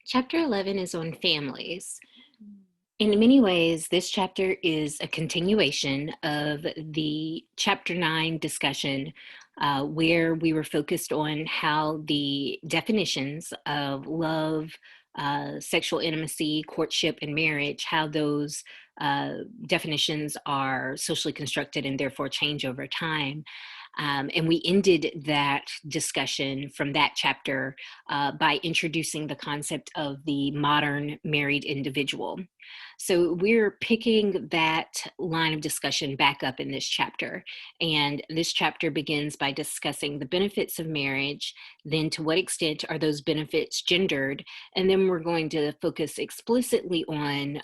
Chapter 11 is on families. In many ways, this chapter is a continuation of the chapter 9 discussion, where we were focused on how the definitions of love, sexual intimacy, courtship, and marriage, how those definitions are socially constructed and therefore change over time. And we ended that discussion from that chapter by introducing the concept of the modern married individual. So we're picking that line of discussion back up in this chapter. And this chapter begins by discussing the benefits of marriage, then to what extent are those benefits gendered, and then we're going to focus explicitly on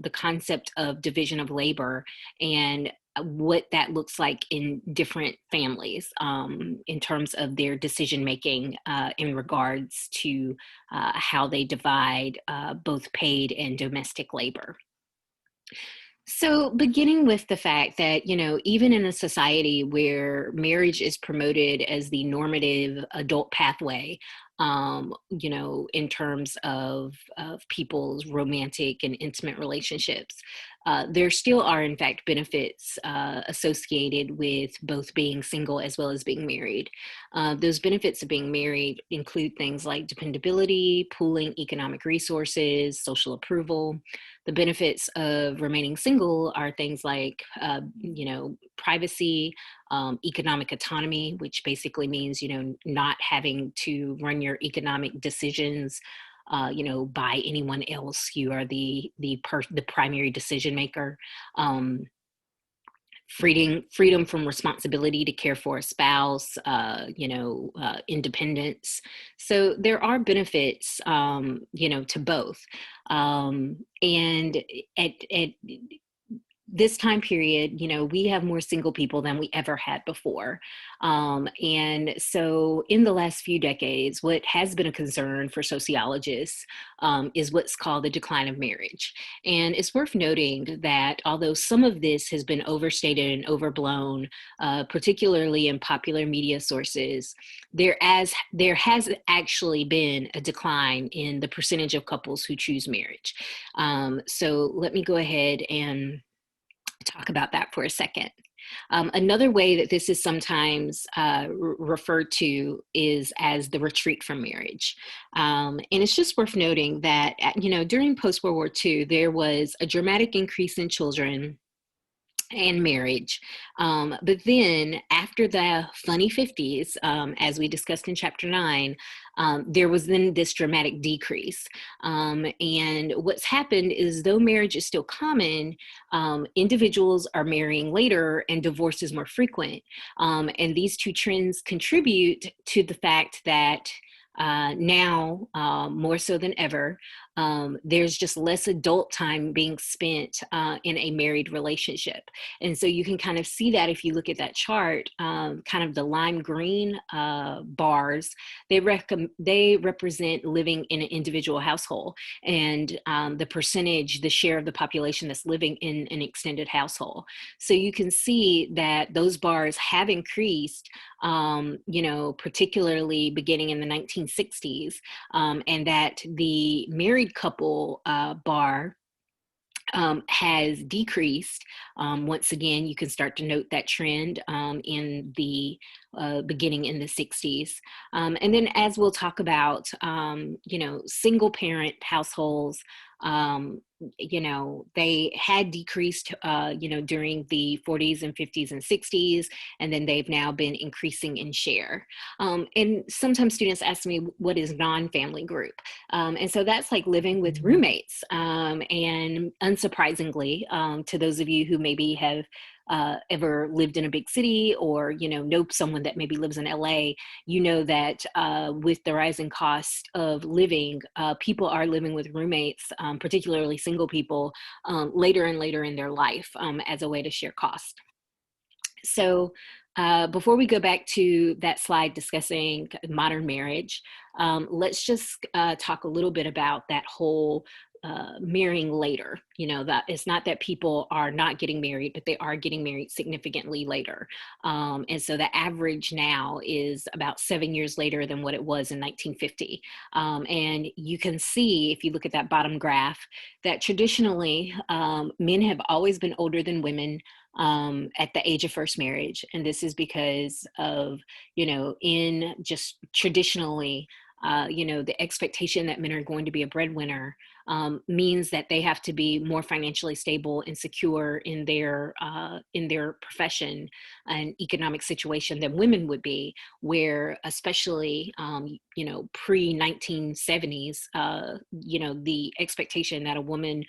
the concept of division of labor and what that looks like in different families in terms of their decision making in regards to how they divide both paid and domestic labor. So, beginning with the fact that, even in a society where marriage is promoted as the normative adult pathway, in terms of people's romantic and intimate relationships, there still are, in fact, benefits associated with both being single as well as being married. Those benefits of being married include things like dependability, pooling economic resources, social approval. The benefits of remaining single are things like, privacy, economic autonomy, which basically means, not having to run your economic decisions, by anyone else. You are the primary decision maker. Freedom from responsibility to care for a spouse, independence. So there are benefits, to both. And at this time period, we have more single people than we ever had before. And so in the last few decades, what has been a concern for sociologists is what's called the decline of marriage. And it's worth noting that although some of this has been overstated and overblown, particularly in popular media sources, there has actually been a decline in the percentage of couples who choose marriage. So let me go ahead and talk about that for a second. Another way that this is sometimes referred to is as the retreat from marriage. And it's just worth noting that, during post-World War II, there was a dramatic increase in children and marriage. But then after the funny 50s, as we discussed in chapter 9, there was then this dramatic decrease. And what's happened is, though marriage is still common, individuals are marrying later and divorce is more frequent. And these two trends contribute to the fact that now, more so than ever, there's just less adult time being spent in a married relationship. And so you can kind of see that if you look at that chart, kind of the lime green bars, they represent living in an individual household, and the share of the population that's living in an extended household. So you can see that those bars have increased, particularly beginning in the 1960s, and that the married couple bar has decreased. Once again, you can start to note that trend in the beginning in the 60s. And then, as we'll talk about, single parent households, they had decreased, during the 40s and 50s and 60s, and then they've now been increasing in share. And sometimes students ask me, what is non-family group? And so that's like living with roommates. And unsurprisingly, to those of you who maybe have ever lived in a big city, or know someone that maybe lives in LA, that with the rising cost of living, people are living with roommates, particularly single people, later and later in their life, as a way to share cost. So before we go back to that slide discussing modern marriage, let's just talk a little bit about that whole marrying later. That it's not that people are not getting married, but they are getting married significantly later. And so the average now is about 7 years later than what it was in 1950. And you can see, if you look at that bottom graph, that traditionally men have always been older than women at the age of first marriage. And this is because of, in just traditionally, the expectation that men are going to be a breadwinner means that they have to be more financially stable and secure in their profession and economic situation than women would be. Where, especially pre 1970s, the expectation that a woman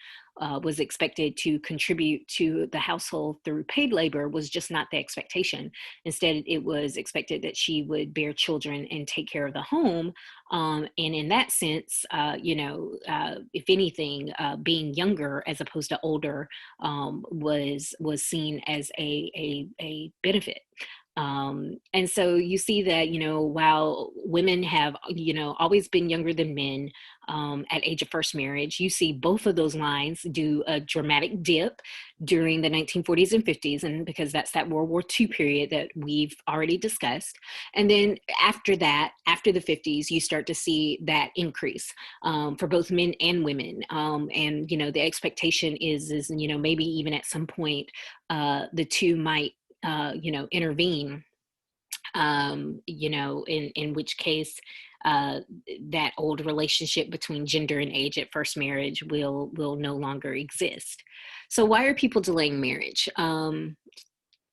was expected to contribute to the household through paid labor was just not the expectation. Instead, it was expected that she would bear children and take care of the home. And in that sense, if anything, being younger as opposed to older was seen as a benefit. And so you see that, while women have, always been younger than men at age of first marriage, you see both of those lines do a dramatic dip during the 1940s and 50s. And because that's that World War II period that we've already discussed. And then after that, after the 50s, you start to see that increase for both men and women. And, the expectation is, maybe even at some point, the two might intervene, in which case that old relationship between gender and age at first marriage will no longer exist. So why are people delaying marriage?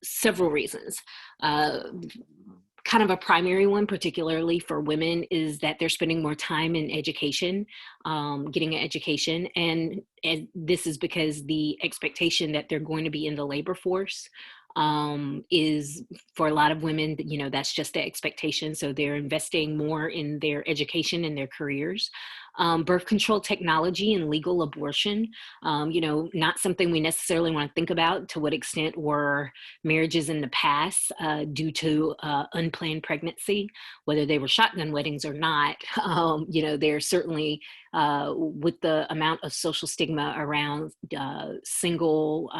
Several reasons. Kind of a primary one, particularly for women, is that they're spending more time in education, getting an education. And this is because the expectation that they're going to be in the labor force is, for a lot of women, that's just the expectation. So they're investing more in their education and their careers. Birth control technology and legal abortion, not something we necessarily want to think about. To what extent were marriages in the past due to unplanned pregnancy, whether they were shotgun weddings or not? There's certainly, with the amount of social stigma around single,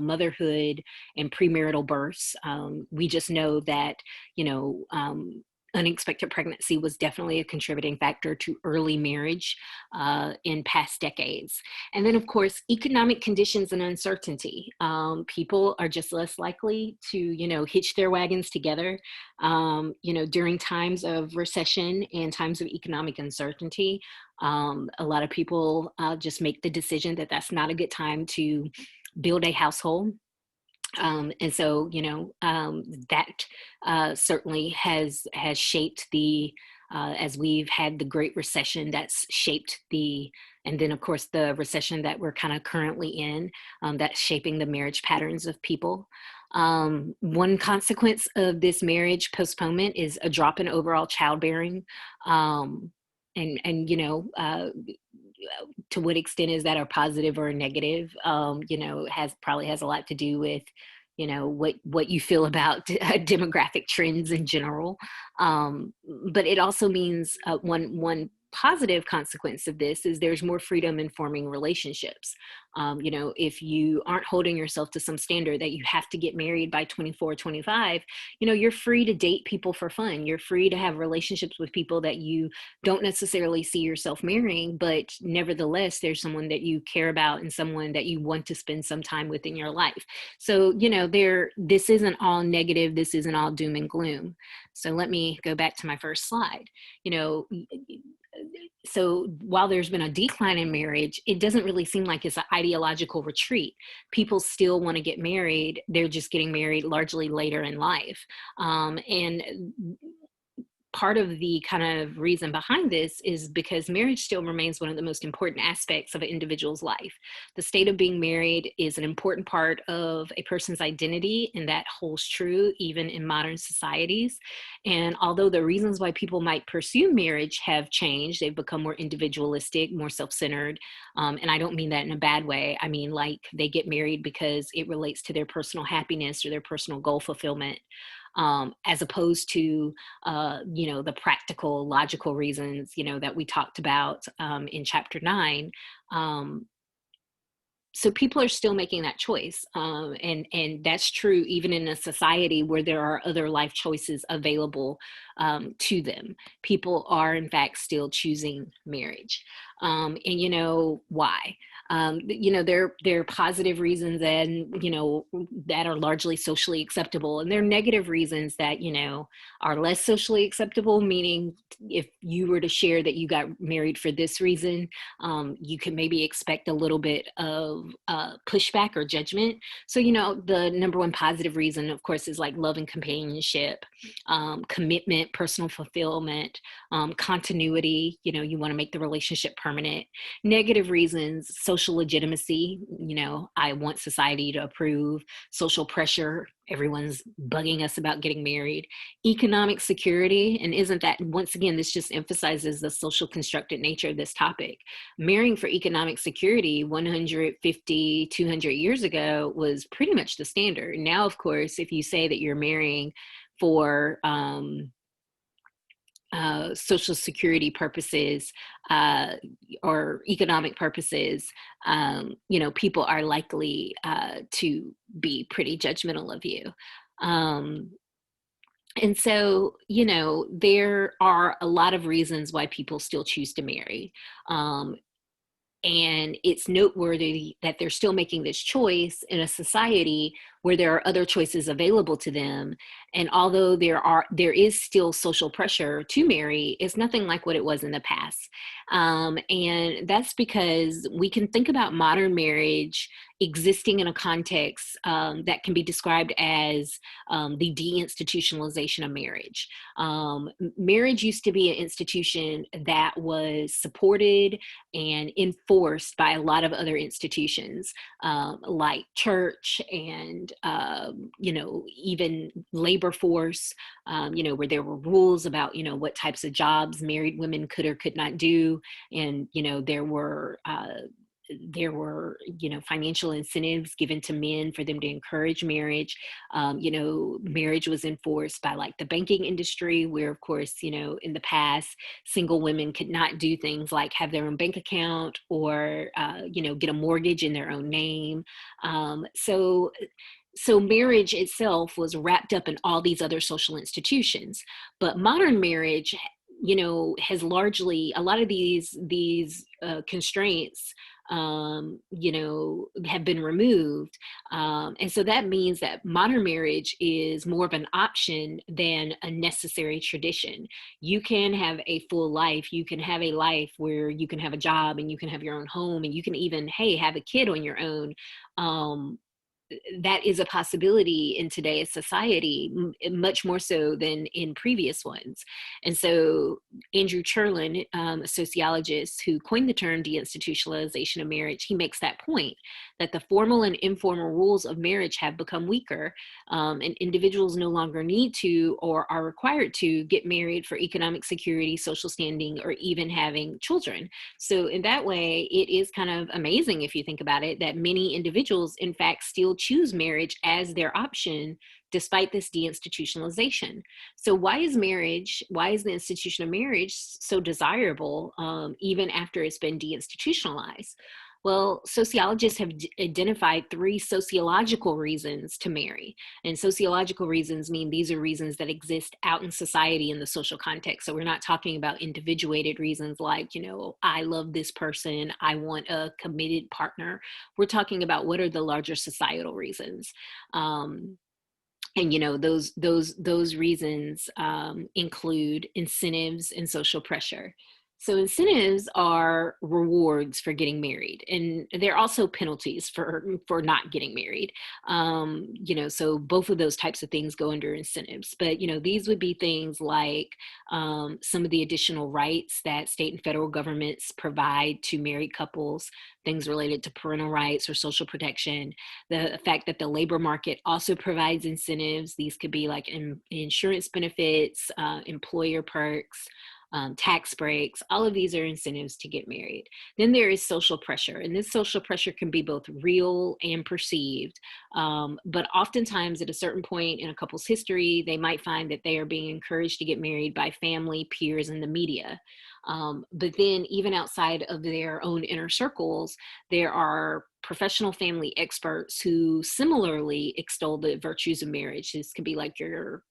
motherhood and premarital births, we just know that, unexpected pregnancy was definitely a contributing factor to early marriage in past decades. And then, of course, economic conditions and uncertainty. People are just less likely to, hitch their wagons together, during times of recession and times of economic uncertainty. A lot of people just make the decision that that's not a good time to build a household. And so, that certainly has shaped as we've had the Great Recession, that's shaped and then of course the recession that we're kind of currently in, that's shaping the marriage patterns of people. One consequence of this marriage postponement is a drop in overall childbearing. To what extent is that a positive or a negative? Probably has a lot to do with, what you feel about demographic trends in general. But it also means one positive consequence of this is there's more freedom in forming relationships. If you aren't holding yourself to some standard that you have to get married by 24, 25, you're free to date people for fun. You're free to have relationships with people that you don't necessarily see yourself marrying, but nevertheless, there's someone that you care about and someone that you want to spend some time with in your life. So, this isn't all negative. This isn't all doom and gloom. So let me go back to my first slide. So while there's been a decline in marriage, it doesn't really seem like it's an ideological retreat. People still want to get married. They're just getting married largely later in life. And part of the kind of reason behind this is because marriage still remains one of the most important aspects of an individual's life. The state of being married is an important part of a person's identity, and that holds true even in modern societies. And although the reasons why people might pursue marriage have changed, they've become more individualistic, more self-centered. And I don't mean that in a bad way. I mean, like, they get married because it relates to their personal happiness or their personal goal fulfillment. as opposed to, the practical, logical reasons, that we talked about in chapter 9. Um, so people are still making that choice, and that's true even in a society where there are other life choices available to them. People are in fact still choosing marriage, and why? There are positive reasons, and that are largely socially acceptable, and there are negative reasons that are less socially acceptable. Meaning, if you were to share that you got married for this reason, you can maybe expect a little bit of pushback or judgment. So, the number one positive reason, of course, is like love and companionship, commitment, personal fulfillment, continuity. You want to make the relationship permanent. Negative reasons, social legitimacy. I want society to approve, social pressure. Everyone's bugging us about getting married. Economic security. And isn't that, once again, this just emphasizes the social constructed nature of this topic. Marrying for economic security 150, 200 years ago was pretty much the standard. Now, of course, if you say that you're marrying for social security purposes or economic purposes, people are likely to be pretty judgmental of you. And so, there are a lot of reasons why people still choose to marry. And it's noteworthy that they're still making this choice in a society where there are other choices available to them. And although there is still social pressure to marry, it's nothing like what it was in the past. And that's because we can think about modern marriage existing in a context that can be described as the deinstitutionalization of marriage. Marriage used to be an institution that was supported and enforced by a lot of other institutions, like church and even labor force, where there were rules about what types of jobs married women could or could not do. And there were financial incentives given to men for them to encourage marriage. Marriage was enforced by like the banking industry, where of course in the past, single women could not do things like have their own bank account or get a mortgage in their own name. So marriage itself was wrapped up in all these other social institutions. But modern marriage has largely, a lot of these constraints have been removed. And so that means that modern marriage is more of an option than a necessary tradition. You can have a full life. You can have a life where you can have a job and you can have your own home and you can even, hey, have a kid on your own. That is a possibility in today's society, much more so than in previous ones. And so Andrew Cherlin, a sociologist who coined the term deinstitutionalization of marriage, he makes that point, that the formal and informal rules of marriage have become weaker, and individuals no longer need to or are required to get married for economic security, social standing, or even having children. So in that way, it is kind of amazing, if you think about it, that many individuals in fact still choose marriage as their option despite this deinstitutionalization. So why is the institution of marriage so desirable even after it's been deinstitutionalized? Well, sociologists have identified 3 sociological reasons to marry. And sociological reasons mean these are reasons that exist out in society in the social context. So we're not talking about individuated reasons like, I love this person, I want a committed partner. We're talking about what are the larger societal reasons. And those reasons include incentives and social pressure. So incentives are rewards for getting married, and they're also penalties for not getting married. So both of those types of things go under incentives. But these would be things like some of the additional rights that state and federal governments provide to married couples, things related to parental rights or social protection. The fact that the labor market also provides incentives. These could be like insurance benefits, employer perks, tax breaks. All of these are incentives to get married. Then there is social pressure, and this social pressure can be both real and perceived. But oftentimes, at a certain point in a couple's history, they might find that they are being encouraged to get married by family, peers, and the media. But then, even outside of their own inner circles, there are professional family experts who similarly extol the virtues of marriage. This could be like your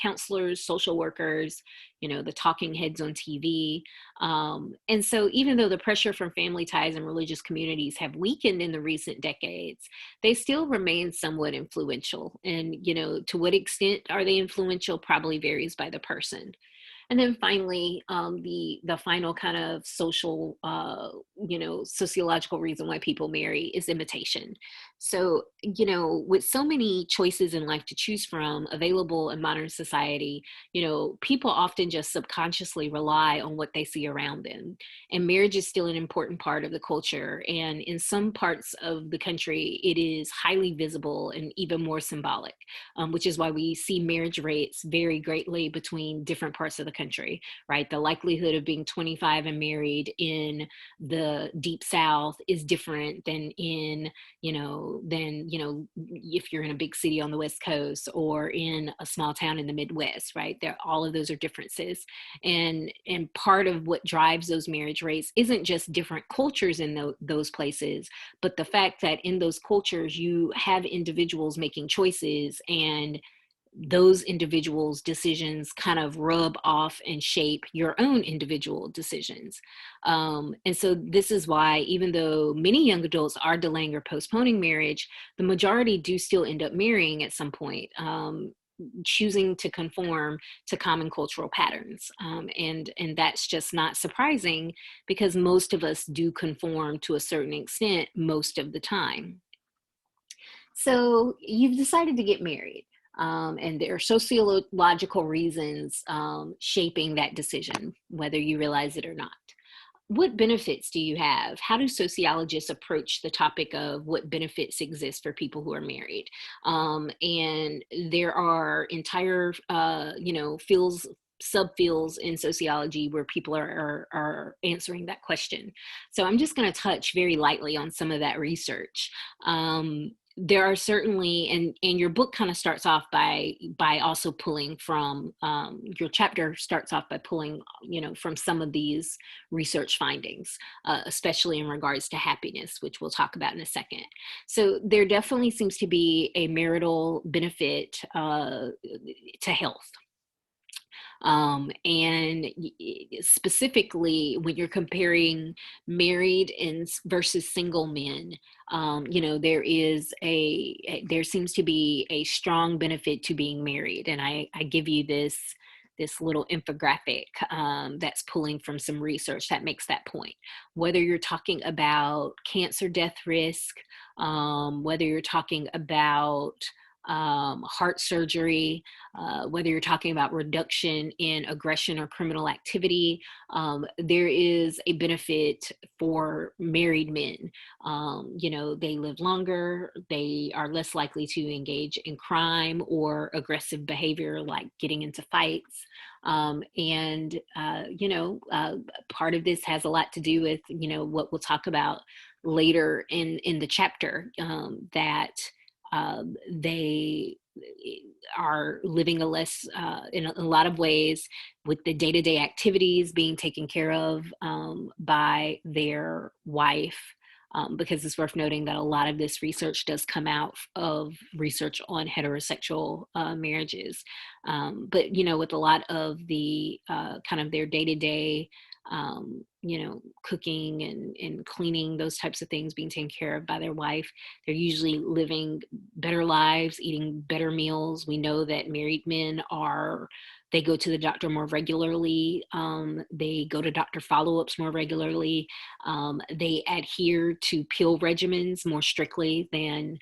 counselors, social workers, the talking heads on TV. And so even though the pressure from family ties and religious communities have weakened in the recent decades, they still remain somewhat influential. And, to what extent are they influential probably varies by the person. And then finally, the final kind of social, sociological reason why people marry is imitation. So, with so many choices in life to choose from available in modern society, people often just subconsciously rely on what they see around them. And marriage is still an important part of the culture. And in some parts of the country, it is highly visible and even more symbolic, which is why we see marriage rates vary greatly between different parts of the country, right? The likelihood of being 25 and married in the deep South is different than if you're in a big city on the West Coast or in a small town in the Midwest, right? All of those are differences. And part of what drives those marriage rates isn't just different cultures in those places, but the fact that in those cultures, you have individuals making choices, and those individuals' decisions kind of rub off and shape your own individual decisions. And so this is why, even though many young adults are delaying or postponing marriage, the majority do still end up marrying at some point, choosing to conform to common cultural patterns. And that's just not surprising, because most of us do conform to a certain extent most of the time. So you've decided to get married, and there are sociological reasons shaping that decision, whether you realize it or not. What benefits do you have? How do sociologists approach the topic of what benefits exist for people who are married? And there are entire, fields, subfields in sociology where people are answering that question. So I'm just going to touch very lightly on some of that research. There are certainly, and your book kind of starts off by also pulling from, your chapter starts off by pulling, from some of these research findings, especially in regards to happiness, which we'll talk about in a second. So there definitely seems to be a marital benefit to health. And specifically, when you're comparing married and versus single men, there seems to be a strong benefit to being married. And I give you this little infographic that's pulling from some research that makes that point. Whether you're talking about cancer death risk, whether you're talking about heart surgery, whether you're talking about reduction in aggression or criminal activity, there is a benefit for married men. They live longer, they are less likely to engage in crime or aggressive behavior like getting into fights. Part of this has a lot to do with, what we'll talk about later in the chapter, that they are living a less, in a lot of ways, with the day-to-day activities being taken care of by their wife. Because it's worth noting that a lot of this research does come out of research on heterosexual marriages. But, with a lot of the kind of their day-to-day, cooking and cleaning, those types of things being taken care of by their wife, they're usually living better lives, eating better meals. We know that married men they go to the doctor more regularly. They go to doctor follow-ups more regularly. They adhere to pill regimens more strictly than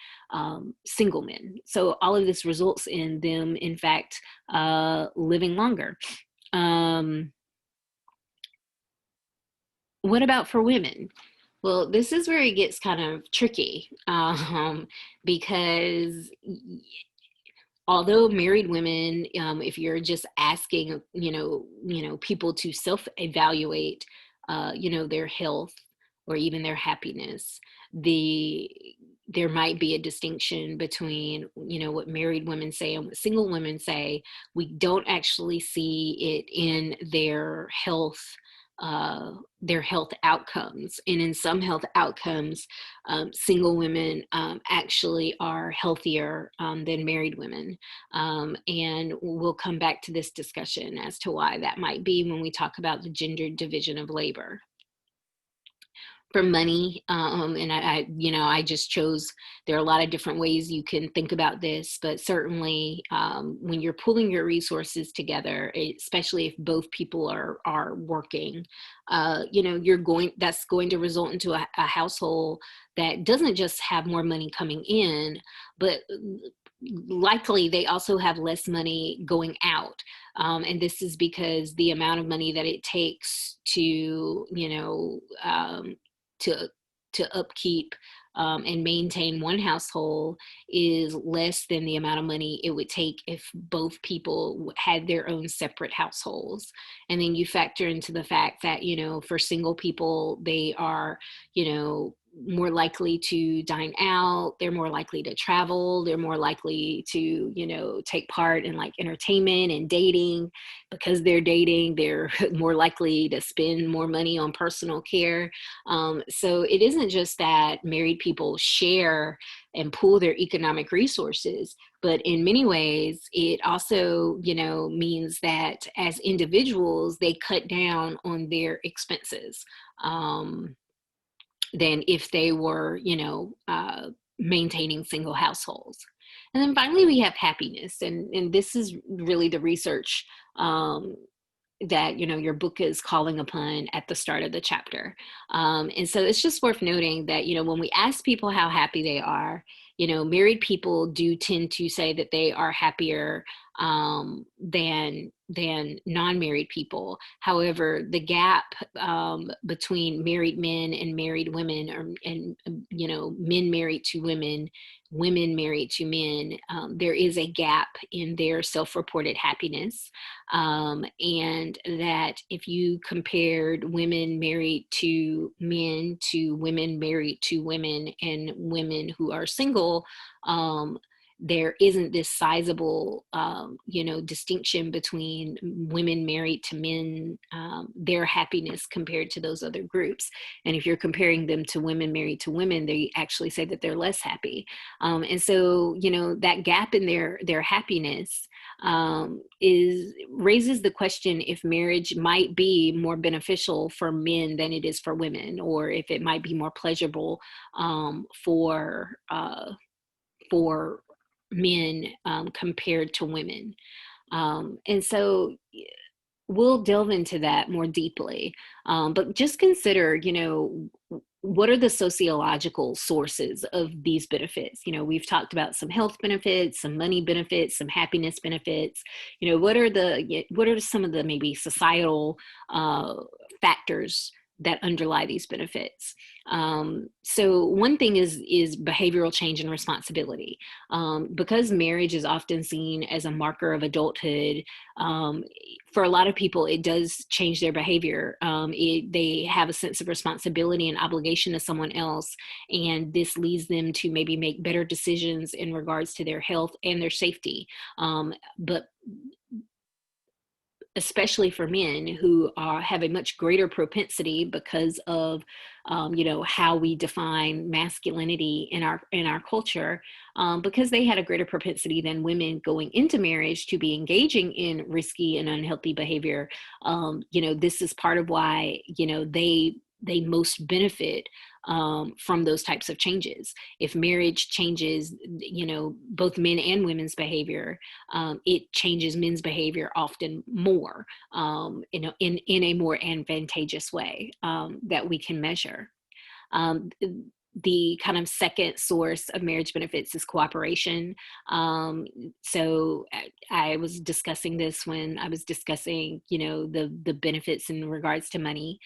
single men. So all of this results in them, in fact, living longer. What about for women? Well, this is where it gets kind of tricky, because although married women, if you're just asking, people to self-evaluate, their health or even their happiness, the there might be a distinction between, what married women say and what single women say. We don't actually see it in their health outcomes. And in some health outcomes, single women actually are healthier than married women. And we'll come back to this discussion as to why that might be when we talk about the gender division of labor. For money, and I just chose, there are a lot of different ways you can think about this, but certainly when you're pulling your resources together, especially if both people are working, that's going to result into a household that doesn't just have more money coming in, but likely they also have less money going out. And this is because the amount of money that it takes to to upkeep and maintain one household is less than the amount of money it would take if both people had their own separate households. And then you factor into the fact that, for single people, they are, more likely to dine out, they're more likely to travel, they're more likely to, take part in like entertainment and dating. Because they're dating, they're more likely to spend more money on personal care. So it isn't just that married people share and pool their economic resources, but in many ways, it also, means that as individuals, they cut down on their expenses. Than if they were, maintaining single households. And then finally, we have happiness. And this is really the research that, your book is calling upon at the start of the chapter. And so it's just worth noting that, when we ask people how happy they are, married people do tend to say that they are happier than non-married people. However, the gap between married men and married women, and men married to women, women married to men, there is a gap in their self-reported happiness. And that if you compared women married to men to women married to women and women who are single, there isn't this sizable, distinction between women married to men, their happiness compared to those other groups. And if you're comparing them to women married to women, they actually say that they're less happy. And so, that gap in their happiness raises the question if marriage might be more beneficial for men than it is for women, or if it might be more pleasurable for men compared to women. And so we'll delve into that more deeply. But just consider, what are the sociological sources of these benefits? We've talked about some health benefits, some money benefits, some happiness benefits. What are some of the maybe societal factors that underlie these benefits? So one thing is behavioral change and responsibility. Because marriage is often seen as a marker of adulthood, for a lot of people, it does change their behavior. They have a sense of responsibility and obligation to someone else, and this leads them to maybe make better decisions in regards to their health and their safety. But especially for men who have a much greater propensity because of how we define masculinity in our culture, because they had a greater propensity than women going into marriage to be engaging in risky and unhealthy behavior. This is part of why they most benefit from those types of changes. If marriage changes, both men and women's behavior, it changes men's behavior often more, in a more advantageous way that we can measure. The kind of second source of marriage benefits is cooperation. So I was discussing this when I was discussing, the benefits in regards to money.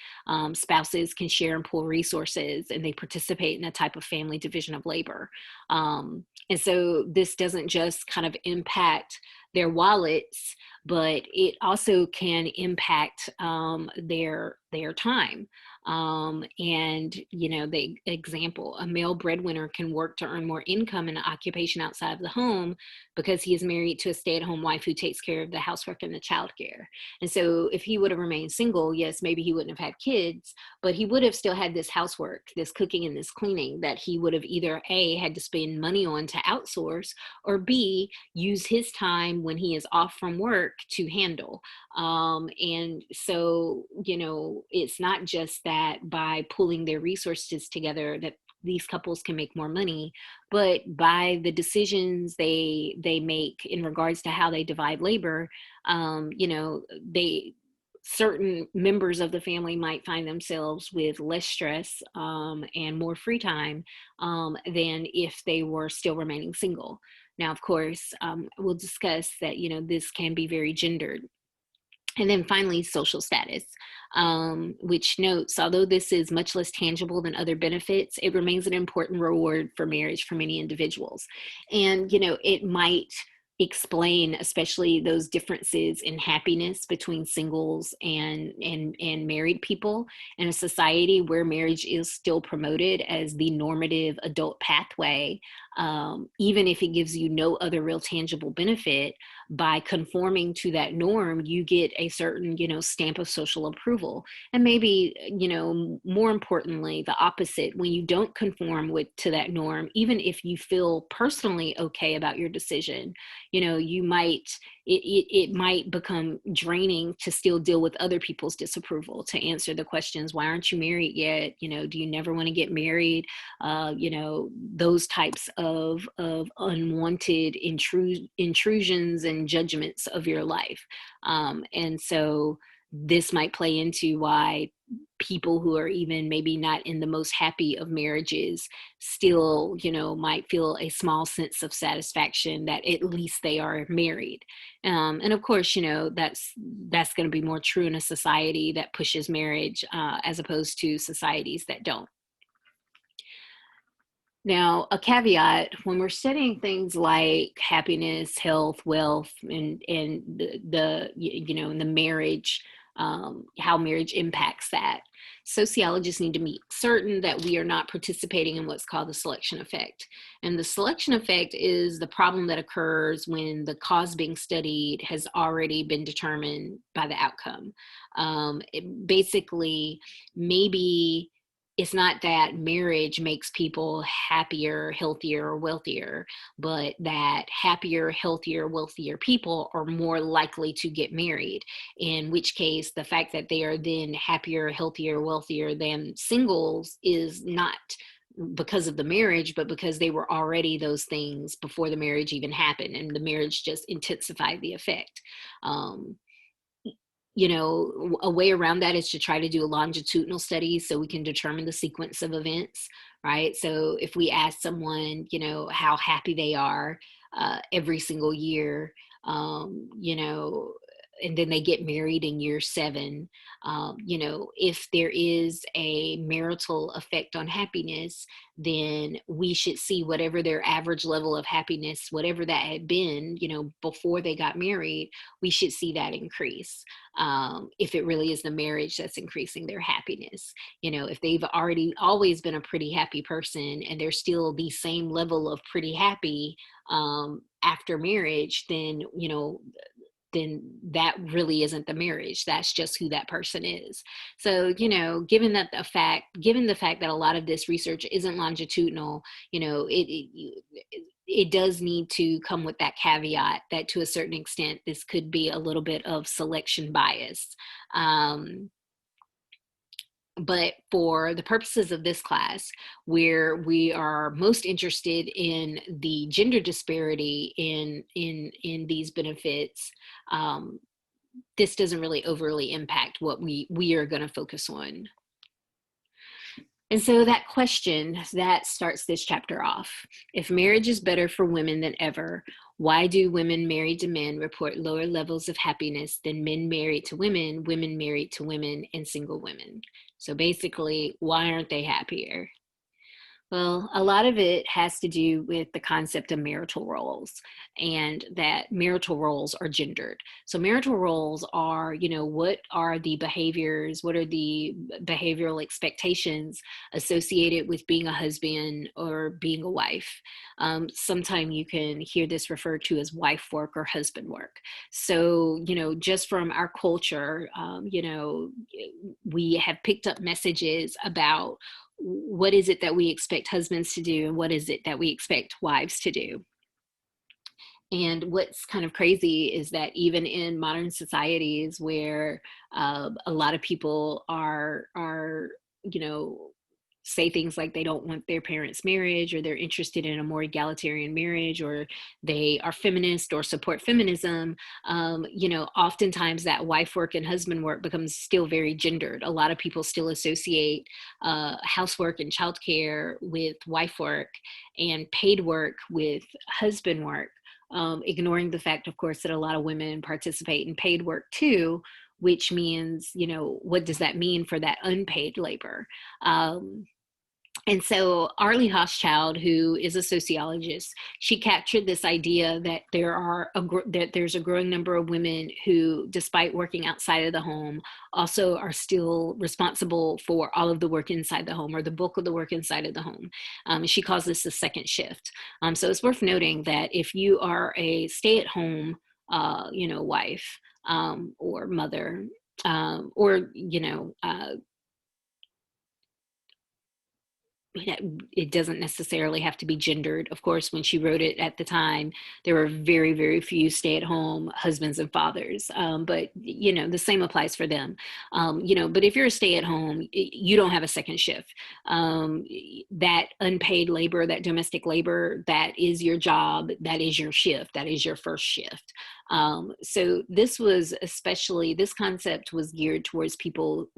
Spouses can share and pool resources, and they participate in a type of family division of labor. And so this doesn't just kind of impact their wallets, but it also can impact their time. And the example, a male breadwinner can work to earn more income in an occupation outside of the home because he is married to a stay-at-home wife who takes care of the housework and the childcare. And so if he would have remained single, yes, maybe he wouldn't have had kids, but he would have still had this housework, this cooking and this cleaning that he would have either A, had to spend money on to outsource, or B, use his time when he is off from work to handle. And so, it's not just that by pulling their resources together that these couples can make more money, but by the decisions they make in regards to how they divide labor, they certain members of the family might find themselves with less stress and more free time than if they were still remaining single. Now, of course, we'll discuss that, this can be very gendered. And then finally, social status, which notes, although this is much less tangible than other benefits, it remains an important reward for marriage for many individuals. And, it might explain especially those differences in happiness between singles and married people in a society where marriage is still promoted as the normative adult pathway. Even if it gives you no other real tangible benefit, by conforming to that norm, you get a certain, stamp of social approval. And maybe, more importantly, the opposite, when you don't conform to that norm, even if you feel personally okay about your decision, you might, it might become draining to still deal with other people's disapproval, to answer the questions, why aren't you married yet? Do you never want to get married? Those types of unwanted intrusions and judgments of your life. And so this might play into why people who are even maybe not in the most happy of marriages still, might feel a small sense of satisfaction that at least they are married. And of course, that's going to be more true in a society that pushes marriage as opposed to societies that don't. Now, a caveat, when we're studying things like happiness, health, wealth, and the marriage, how marriage impacts that, sociologists need to be certain that we are not participating in what's called the selection effect. And the selection effect is the problem that occurs when the cause being studied has already been determined by the outcome. Basically, maybe it's not that marriage makes people happier, healthier, or wealthier, but that happier, healthier, wealthier people are more likely to get married, in which case the fact that they are then happier, healthier, wealthier than singles is not because of the marriage, but because they were already those things before the marriage even happened, and the marriage just intensified the effect. A way around that is to try to do a longitudinal study so we can determine the sequence of events, right? So if we ask someone, how happy they are every single year, and then they get married in year 7, if there is a marital effect on happiness, then we should see whatever their average level of happiness, whatever that had been, before they got married, we should see that increase. If it really is the marriage that's increasing their happiness. If they've already always been a pretty happy person and they're still the same level of pretty happy after marriage, then that really isn't the marriage. That's just who that person is. So, given the fact that a lot of this research isn't longitudinal, it does need to come with that caveat that to a certain extent, this could be a little bit of selection bias. But for the purposes of this class, where we are most interested in the gender disparity in these benefits, this doesn't really overly impact what we are going to focus on. And so that question that starts this chapter off. If marriage is better for women than ever, why do women married to men report lower levels of happiness than men married to women, women married to women, and single women? So basically, why aren't they happier? Well, a lot of it has to do with the concept of marital roles, and that marital roles are gendered. So marital roles are, what are the behaviors, what are the behavioral expectations associated with being a husband or being a wife? Sometimes you can hear this referred to as wife work or husband work. So, just from our culture, we have picked up messages about what is it that we expect husbands to do and what is it that we expect wives to do. And what's kind of crazy is that even in modern societies where a lot of people are you know say things like they don't want their parents' marriage, or they're interested in a more egalitarian marriage, or they are feminist or support feminism, oftentimes that wife work and husband work becomes still very gendered. A lot of people still associate housework and childcare with wife work and paid work with husband work, ignoring the fact, of course, that a lot of women participate in paid work too, which means, what does that mean for that unpaid labor? And so Arlie Hochschild, who is a sociologist, she captured this idea that that there's a growing number of women who, despite working outside of the home, also are still responsible for all of the work inside the home, or the bulk of the work inside of the home. She calls this the second shift. So it's worth noting that if you are a stay-at-home, wife, or mother, or it doesn't necessarily have to be gendered. Of course, when she wrote it at the time, there were very, very few stay-at-home husbands and fathers. But the same applies for them. But if you're a stay-at-home, you don't have a second shift. That unpaid labor, that domestic labor, that is your job. That is your shift. That is your first shift. So this concept was geared towards people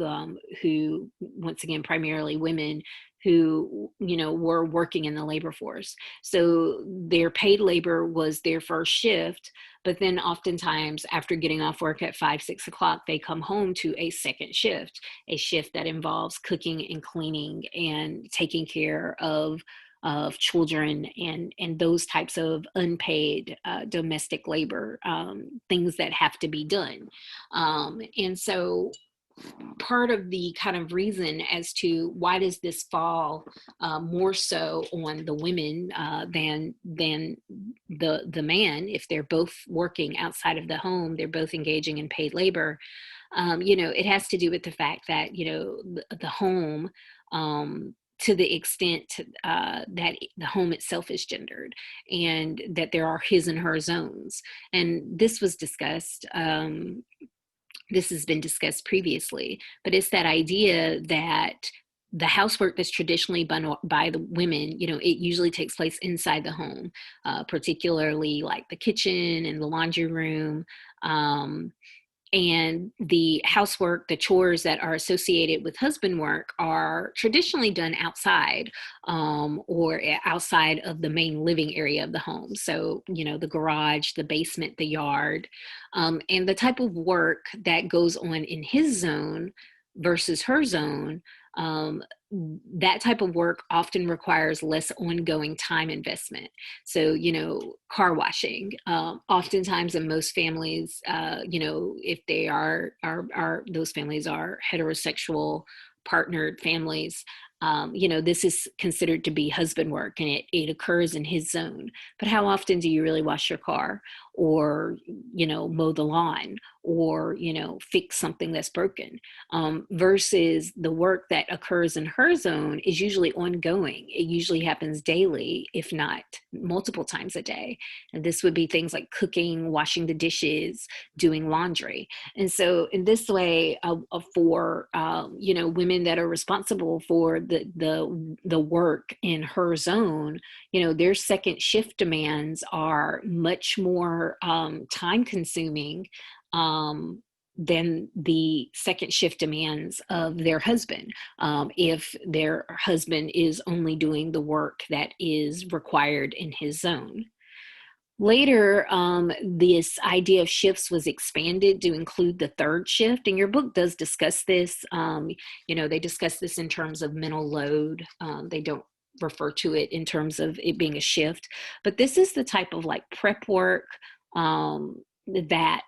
who, once again, primarily women, who were working in the labor force. So their paid labor was their first shift, but then oftentimes after getting off work at 5-6 o'clock, they come home to a second shift, a shift that involves cooking and cleaning and taking care of children and those types of unpaid domestic labor, things that have to be done. And so part of the kind of reason as to why does this fall more so on the women than the man, if they're both working outside of the home, they're both engaging in paid labor. It has to do with the fact that the home, to the extent that the home itself is gendered, and that there are his and her zones. And this was discussed. This has been discussed previously, but it's that idea that the housework that's traditionally by the women, it usually takes place inside the home, particularly like the kitchen and the laundry room. And the housework, the chores that are associated with husband work are traditionally done outside, or outside of the main living area of the home. So, the garage, the basement, the yard, and the type of work that goes on in his zone versus her zone. That type of work often requires less ongoing time investment. So, car washing, oftentimes in most families, if they are those families are heterosexual partnered families, this is considered to be husband work, and it occurs in his zone. But how often do you really wash your car, or, mow the lawn, or, fix something that's broken? Versus the work that occurs in her zone is usually ongoing. It usually happens daily, if not multiple times a day. And this would be things like cooking, washing the dishes, doing laundry. And so in this way, for women that are responsible for the work in her zone, their second shift demands are much more time consuming than the second shift demands of their husband, if their husband is only doing the work that is required in his zone. Later, this idea of shifts was expanded to include the third shift, and your book does discuss this. They discuss this in terms of mental load. They don't refer to it in terms of it being a shift, but this is the type of like prep work that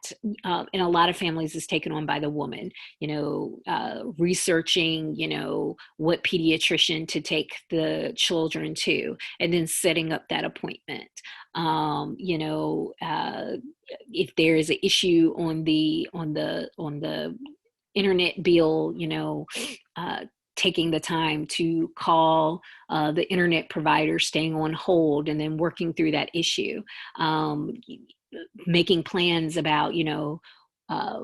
in a lot of families is taken on by the woman, researching, what pediatrician to take the children to, and then setting up that appointment. If there is an issue on the internet bill, taking the time to call the internet provider, staying on hold, and then working through that issue. Making plans about,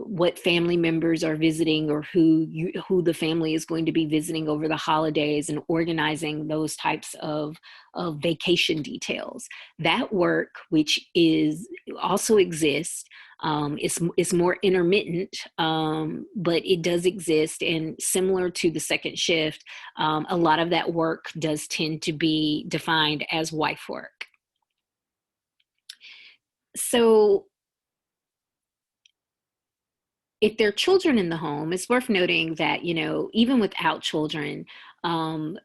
what family members are visiting, or who the family is going to be visiting over the holidays, and organizing those types of vacation details. That work, which is also exists, is more intermittent, but it does exist. And similar to the second shift, a lot of that work does tend to be defined as wife work. So if there are children in the home, it's worth noting that, even without children, um,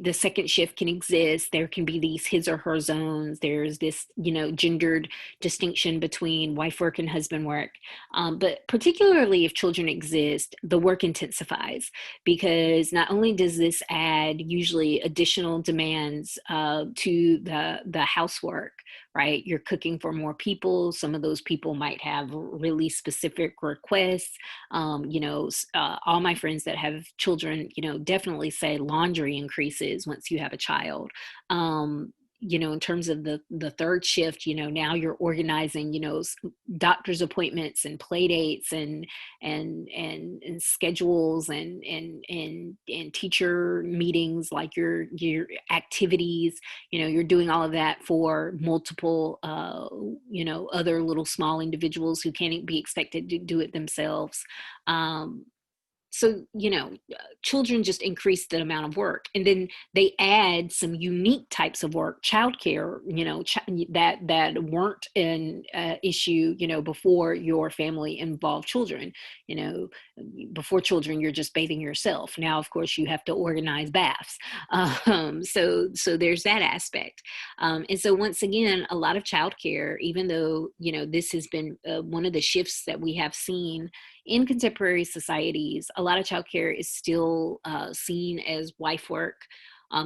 the second shift can exist. There can be these his or her zones. There's this, gendered distinction between wife work and husband work. But particularly if children exist, the work intensifies, because not only does this add usually additional demands to the housework, right? You're cooking for more people. Some of those people might have really specific requests. All my friends that have children, definitely say laundry increases once you have a child. In terms of the third shift, now you're organizing, doctor's appointments and play dates and schedules and teacher meetings, like your activities. You're doing all of that for multiple, other little small individuals who can't be expected to do it themselves. So children just increase the amount of work, and then they add some unique types of work, childcare, that weren't an issue, before your family involved children. you know Before children, you're just bathing yourself. Now, of course, you have to organize baths. So there's that aspect. And so once again, a lot of childcare, even though this has been one of the shifts that we have seen in contemporary societies, a lot of childcare is still seen as wife work.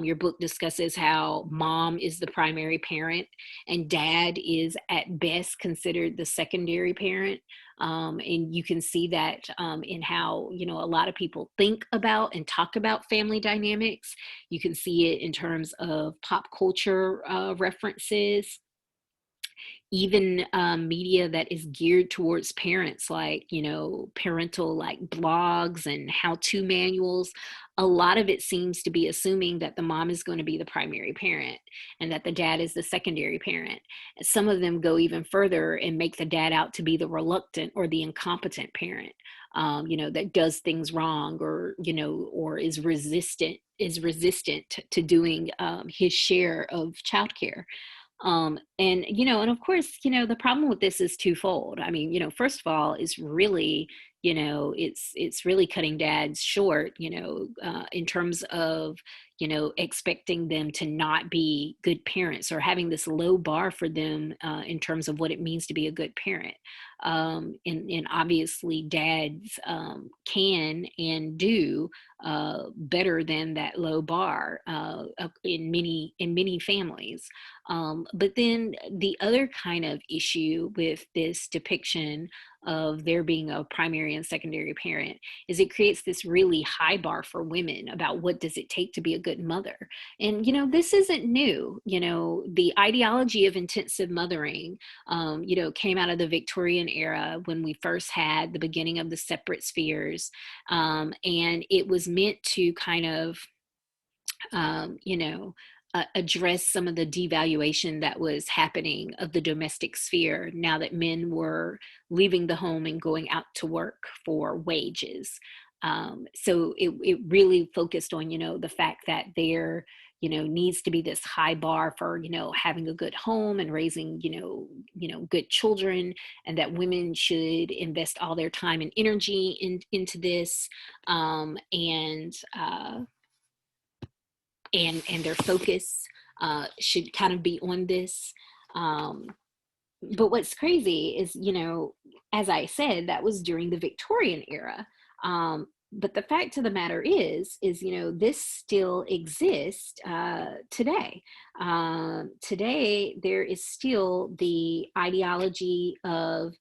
Your book discusses how mom is the primary parent and dad is at best considered the secondary parent. And you can see that in how, a lot of people think about and talk about family dynamics. You can see it in terms of pop culture references, even media that is geared towards parents, like parental like blogs and how-to manuals. A lot of it seems to be assuming that the mom is going to be the primary parent and that the dad is the secondary parent. Some of them go even further and make the dad out to be the reluctant or the incompetent parent, that does things wrong, or is resistant to doing his share of childcare. And of course, the problem with this is twofold. I mean, first of all, it's really, it's really cutting dads short, in terms of, expecting them to not be good parents, or having this low bar for them in terms of what it means to be a good parent. And obviously dads can and do better than that low bar in many families. But then the other kind of issue with this depiction of there being a primary and secondary parent is it creates this really high bar for women about what does it take to be a good mother. And this isn't new. The ideology of intensive mothering came out of the Victorian era, when we first had the beginning of the separate spheres. And it was meant to kind of um, you know address some of the devaluation that was happening of the domestic sphere now that men were leaving the home and going out to work for wages. So it really focused on, the fact that there, needs to be this high bar for, having a good home and raising, good children, and that women should invest all their time and energy into this. And their focus should kind of be on this. Um, but what's crazy is, as I said, that was during the Victorian era. But the fact of the matter is, this still exists today. Today, there is still the ideology of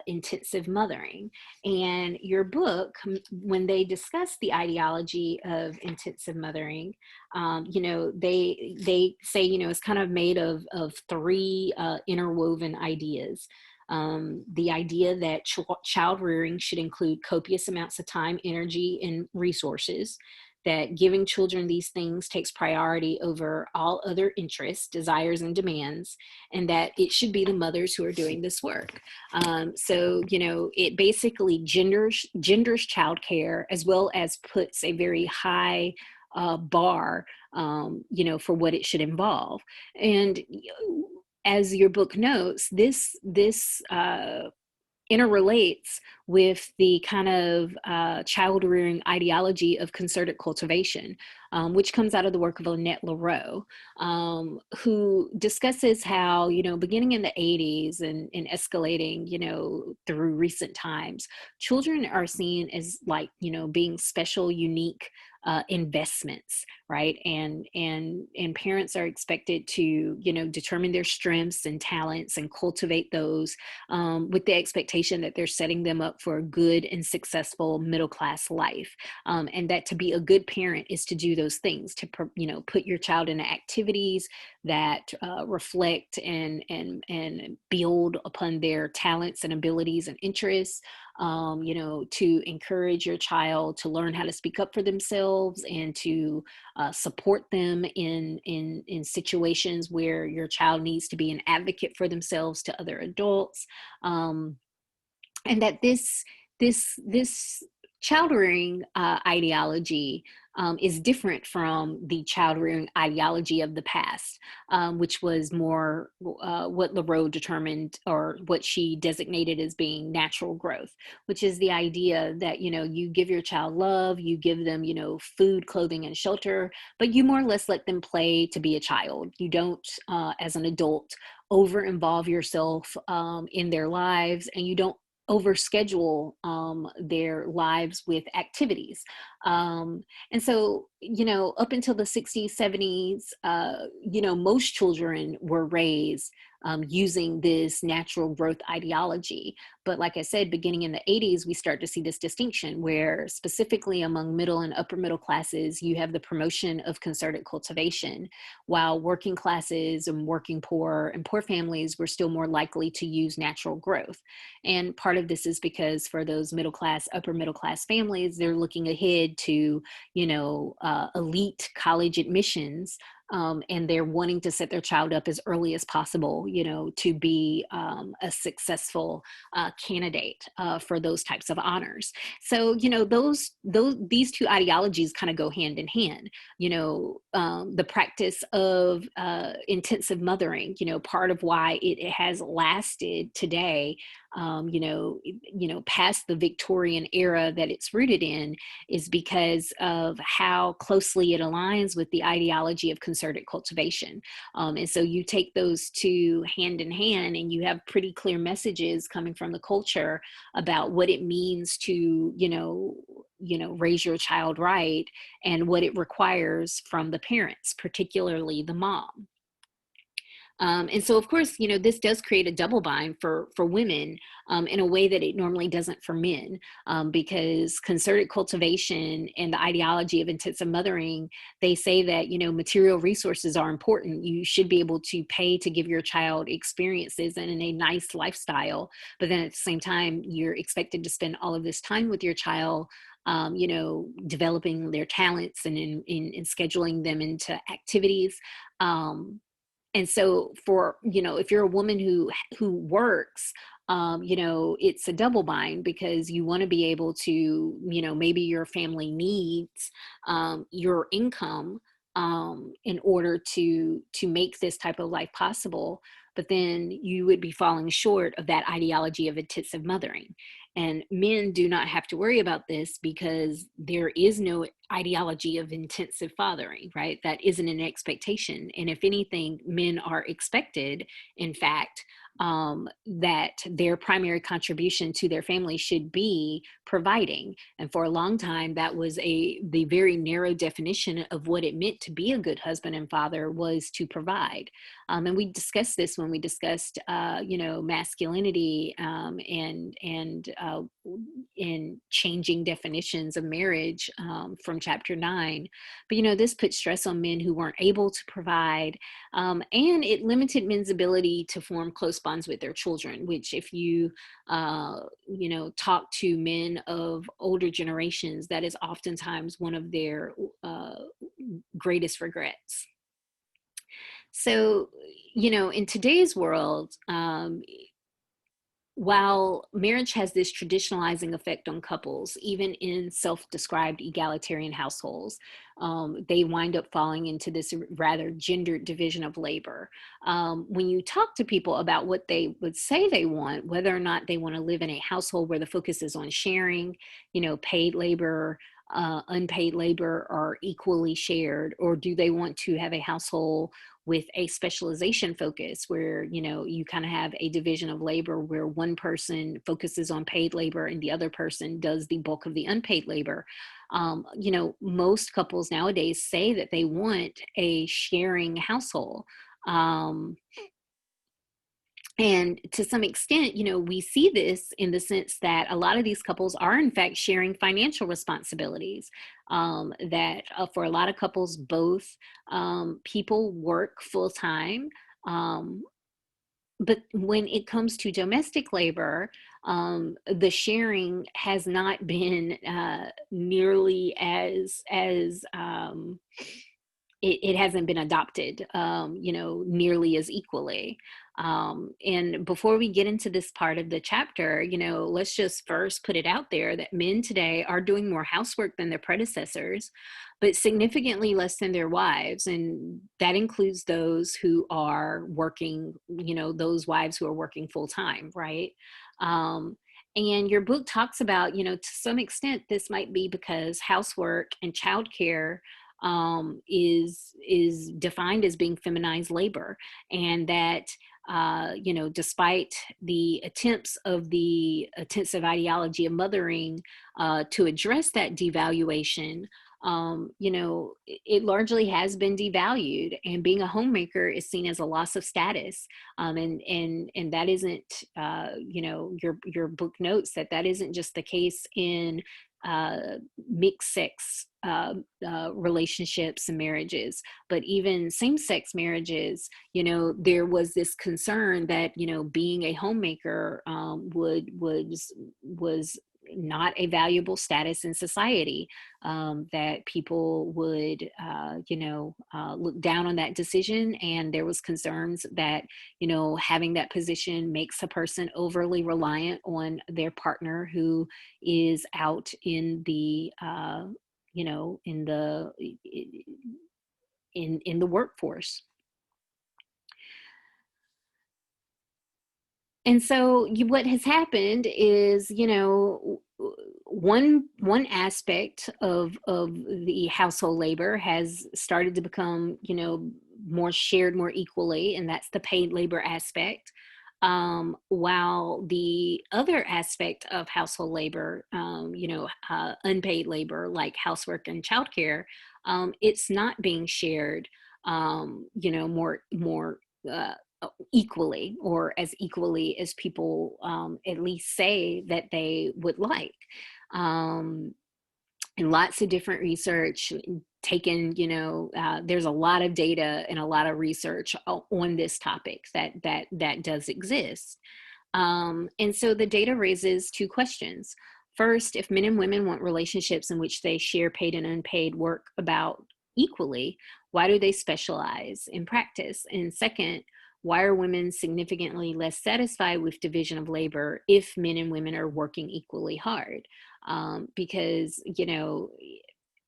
intensive mothering. And your book, when they discuss the ideology of intensive mothering, they say, it's kind of made of three interwoven ideas. The idea that child rearing should include copious amounts of time, energy, and resources, that giving children these things takes priority over all other interests, desires, and demands, and that it should be the mothers who are doing this work. So, it basically genders childcare, as well as puts a very high bar, for what it should involve. And as your book notes, this interrelates with the kind of child rearing ideology of concerted cultivation, which comes out of the work of Annette Lareau, who discusses how, beginning in the 80s and escalating, through recent times, children are seen as like, being special, unique investments, right? And parents are expected to, determine their strengths and talents and cultivate those, with the expectation that they're setting them up for a good and successful middle-class life. And that to be a good parent is to do those things, to, put your child into activities that reflect and build upon their talents and abilities and interests. To encourage your child to learn how to speak up for themselves, and to support them in situations where your child needs to be an advocate for themselves to other adults. And that this child rearing ideology is different from the child rearing ideology of the past, which was more what Lareau determined, or what she designated as being natural growth, which is the idea that, you give your child love, you give them, food, clothing, and shelter, but you more or less let them play to be a child. You don't, as an adult, over involve yourself in their lives, and you don't overschedule their lives with activities. And so, up until the 60s, 70s, most children were raised using this natural growth ideology. But like I said, beginning in the 80s, we start to see this distinction where, specifically among middle and upper middle classes, you have the promotion of concerted cultivation, while working classes and working poor and poor families were still more likely to use natural growth. And part of this is because for those middle class, upper middle class families, they're looking ahead to, elite college admissions, and they're wanting to set their child up as early as possible, to be a successful candidate for those types of honors. So, these two ideologies kind of go hand in hand. The practice of intensive mothering, part of why it has lasted today, past the Victorian era that it's rooted in, is because of how closely it aligns with the ideology of concerted cultivation. And so you take those two hand in hand, and you have pretty clear messages coming from the culture about what it means to, raise your child right, and what it requires from the parents, particularly the mom. And so, of course, this does create a double bind for women in a way that it normally doesn't for men, because concerted cultivation and the ideology of intensive mothering, they say that, material resources are important. You should be able to pay to give your child experiences and in a nice lifestyle. But then at the same time, you're expected to spend all of this time with your child, developing their talents and in scheduling them into activities. And so if you're a woman who works, it's a double bind, because you want to be able to, maybe your family needs your income in order to make this type of life possible. But then you would be falling short of that ideology of intensive mothering. And men do not have to worry about this, because there is no ideology of intensive fathering, right? That isn't an expectation. And if anything, men are expected, in fact, that their primary contribution to their family should be providing. And for a long time, that was the very narrow definition of what it meant to be a good husband and father, was to provide. And we discussed this when we discussed, masculinity, in changing definitions of marriage, from chapter 9. But this put stress on men who weren't able to provide, and it limited men's ability to form close bonds with their children, which, if you talk to men of older generations, that is oftentimes one of their greatest regrets. So, in today's world, while marriage has this traditionalizing effect on couples, even in self-described egalitarian households, they wind up falling into this rather gendered division of labor. When you talk to people about what they would say they want, whether or not they want to live in a household where the focus is on sharing, paid labor, unpaid labor are equally shared, or do they want to have a household with a specialization focus where, you kind of have a division of labor where one person focuses on paid labor and the other person does the bulk of the unpaid labor. Most couples nowadays say that they want a sharing household. And to some extent, we see this in the sense that a lot of these couples are, in fact, sharing financial responsibilities. That for a lot of couples, both people work full time. But when it comes to domestic labor, the sharing has not been nearly as it hasn't been adopted, nearly as equally. And before we get into this part of the chapter, let's just first put it out there that men today are doing more housework than their predecessors, but significantly less than their wives. And that includes those who are working, those wives who are working full time, right? And your book talks about, to some extent, this might be because housework and childcare is defined as being feminized labor, and that despite the attempts of the intensive ideology of mothering to address that devaluation, it largely has been devalued, and being a homemaker is seen as a loss of status. And that isn't, your book notes that isn't just the case in mixed sex relationships and marriages, but even same-sex marriages. There was this concern that being a homemaker was not a valuable status in society, that people would look down on that decision, and there was concerns that having that position makes a person overly reliant on their partner who is out in the in the workforce. And so what has happened is, one aspect of the household labor has started to become, more shared more equally, and that's the paid labor aspect. While the other aspect of household labor, unpaid labor like housework and childcare, it's not being shared, more equally, or as equally as people at least say that they would like. Um, and lots of different research taken, there's a lot of data and a lot of research on this topic that does exist. And so the data raises two questions. First, if men and women want relationships in which they share paid and unpaid work about equally, why do they specialize in practice? And second, why are women significantly less satisfied with division of labor if men and women are working equally hard? Because,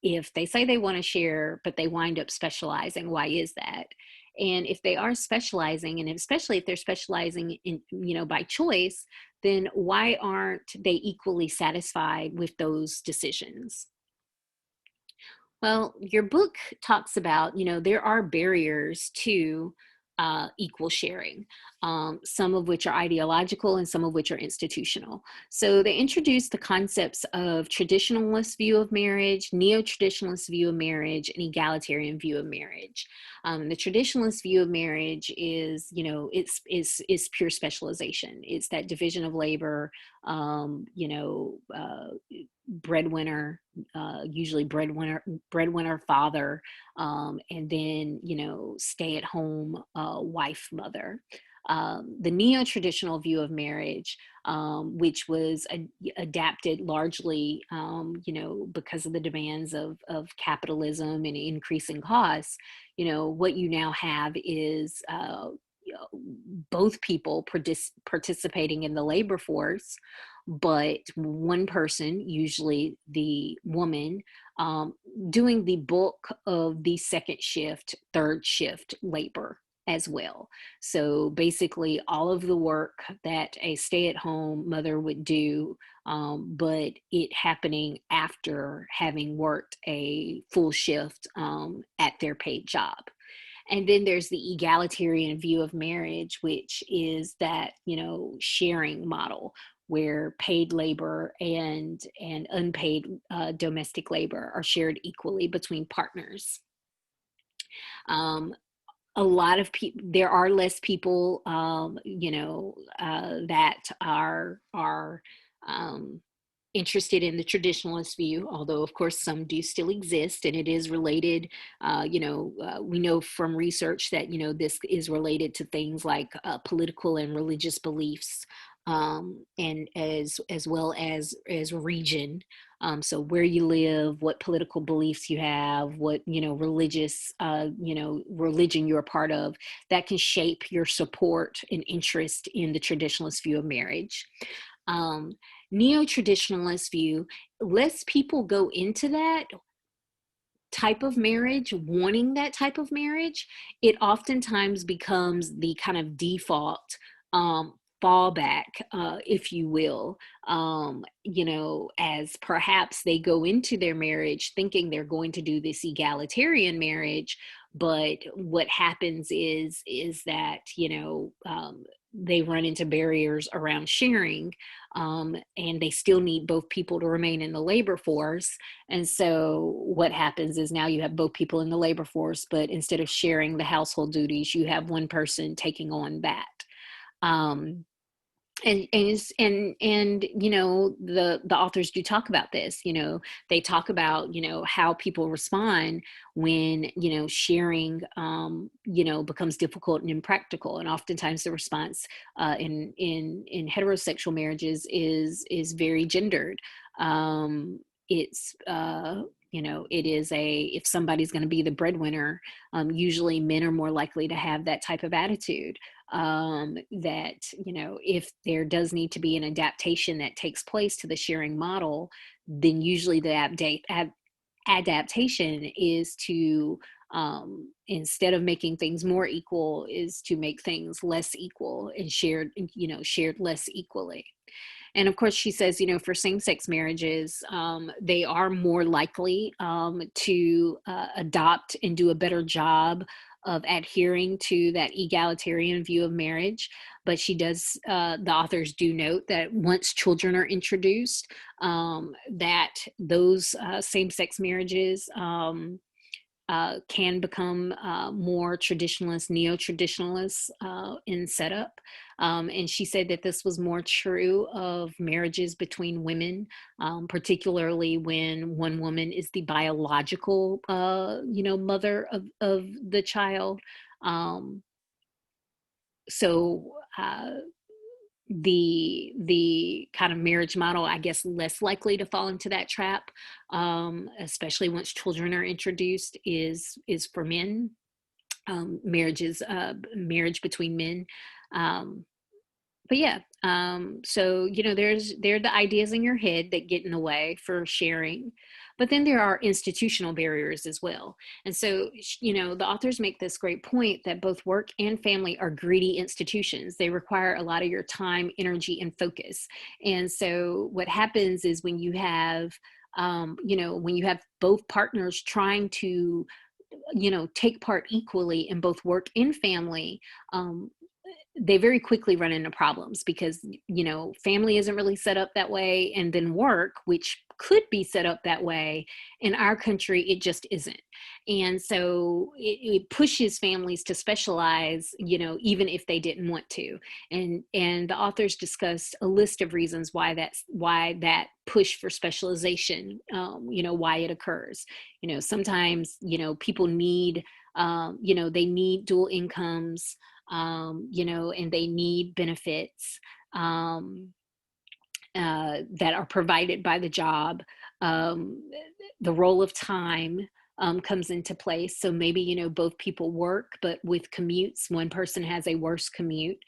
if they say they want to share, but they wind up specializing, why is that? And if they are specializing, and especially if they're specializing in, by choice, then why aren't they equally satisfied with those decisions? Well, your book talks about, there are barriers to equal sharing, some of which are ideological and some of which are institutional. So they introduced the concepts of traditionalist view of marriage, neo-traditionalist view of marriage, and egalitarian view of marriage. The traditionalist view of marriage is, it's pure specialization. It's that division of labor, breadwinner, usually breadwinner father, and then stay at home wife mother. The neo-traditional view of marriage, which was adapted largely, because of the demands of capitalism and increasing costs. What you now have is both people participating in the labor force, but one person, usually the woman, doing the bulk of the second shift, third shift labor as well. So basically all of the work that a stay-at-home mother would do, but it happening after having worked a full shift at their paid job. And then there's the egalitarian view of marriage, which is that, sharing model where paid labor and unpaid domestic labor are shared equally between partners. A lot of people, there are less people, that are interested in the traditionalist view, although of course some do still exist, and it is related. We know from research that this is related to things like political and religious beliefs, and as well as region. So where you live, what political beliefs you have, what religious religion you're a part of, that can shape your support and interest in the traditionalist view of marriage. Neo-traditionalist view, less people go into that type of marriage, wanting that type of marriage. It oftentimes becomes the kind of default fallback, if you will, as perhaps they go into their marriage thinking they're going to do this egalitarian marriage, but what happens is that they run into barriers around sharing, and they still need both people to remain in the labor force. And so what happens is now you have both people in the labor force, but instead of sharing the household duties, you have one person taking on that. And the authors do talk about this. They talk about how people respond when sharing becomes difficult and impractical, and oftentimes the response in heterosexual marriages is very gendered. It's it is if somebody's going to be the breadwinner, usually men are more likely to have that type of attitude. That if there does need to be an adaptation that takes place to the sharing model, then usually the adaptation is to, instead of making things more equal, is to make things less equal and shared less equally. And of course, she says, for same-sex marriages, they are more likely to adopt and do a better job of adhering to that egalitarian view of marriage. But she does, the authors do note that once children are introduced, that those same-sex marriages can become more traditionalist, neo-traditionalist in setup. And she said that this was more true of marriages between women, particularly when one woman is the biological, mother of the child. Um, so the kind of marriage model, I guess, less likely to fall into that trap, especially once children are introduced, is for men. Marriage between men. Um, but yeah, so there are the ideas in your head that get in the way for sharing, but then there are institutional barriers as well. And so the authors make this great point that both work and family are greedy institutions. They require a lot of your time, energy, and focus. And so what happens is when you have both partners trying to take part equally in both work and family, they very quickly run into problems because family isn't really set up that way, and then work, which could be set up that way, in our country it just isn't. And so it pushes families to specialize, even if they didn't want to. And the authors discussed a list of reasons why that push for specialization, why it occurs. Sometimes people need, they need dual incomes, and they need benefits that are provided by the job. The role of time comes into place. So maybe, both people work, but with commutes, one person has a worse commute.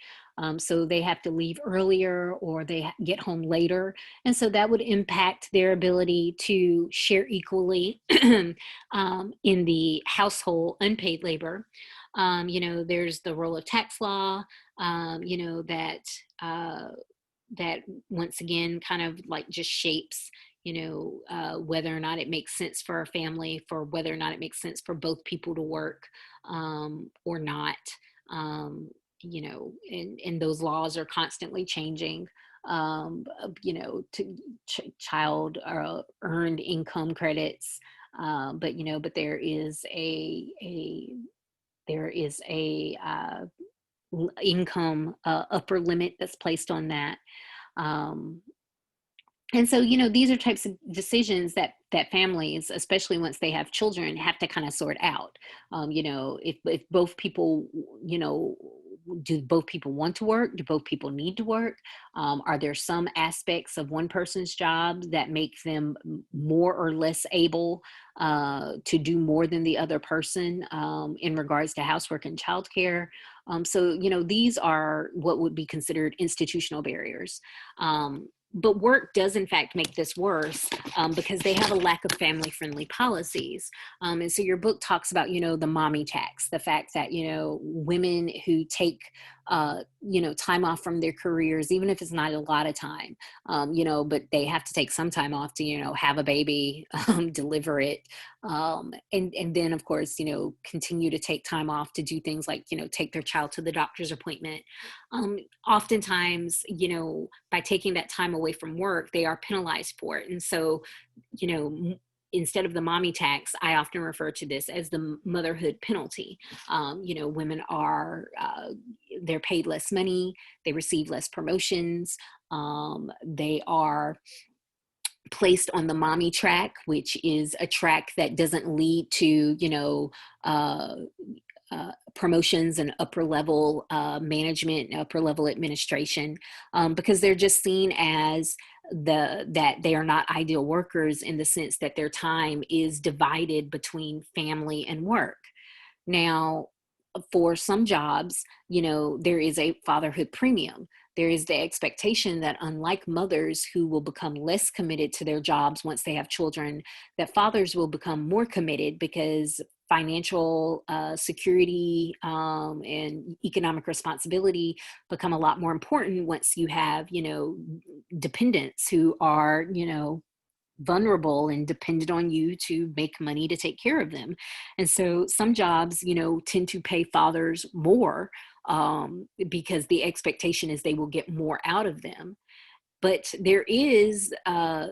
So they have to leave earlier or they get home later. And so that would impact their ability to share equally in the household unpaid labor. There's the role of tax law, that once again kind of like just shapes, whether or not it makes sense for a family, for whether or not it makes sense for both people to work or not. And those laws are constantly changing. To child earned income credits, but there is a income upper limit that's placed on that. Um, and so, these are types of decisions that families, especially once they have children, have to kind of sort out. If both people, do both people want to work? Do both people need to work? Are there some aspects of one person's job that make them more or less able to do more than the other person in regards to housework and childcare? So, these are what would be considered institutional barriers. But work does in fact make this worse because they have a lack of family friendly policies. And so your book talks about, the mommy tax, the fact that, women who take, time off from their careers, even if it's not a lot of time, but they have to take some time off to, have a baby, deliver it. And then of course, continue to take time off to do things like, take their child to the doctor's appointment. Oftentimes, by taking that time away from work, they are penalized for it. And so, instead of the mommy tax, I often refer to this as the motherhood penalty. Women are, they're paid less money, they receive less promotions, they are placed on the mommy track, which is a track that doesn't lead to, promotions and upper level management, upper level administration, because they're just seen as that they are not ideal workers in the sense that their time is divided between family and work. Now, for some jobs, there is a fatherhood premium. There is the expectation that unlike mothers who will become less committed to their jobs once they have children, that fathers will become more committed because financial security and economic responsibility become a lot more important once you have, dependents who are, vulnerable and dependent on you to make money to take care of them. And so some jobs, tend to pay fathers more because the expectation is they will get more out of them. But there is,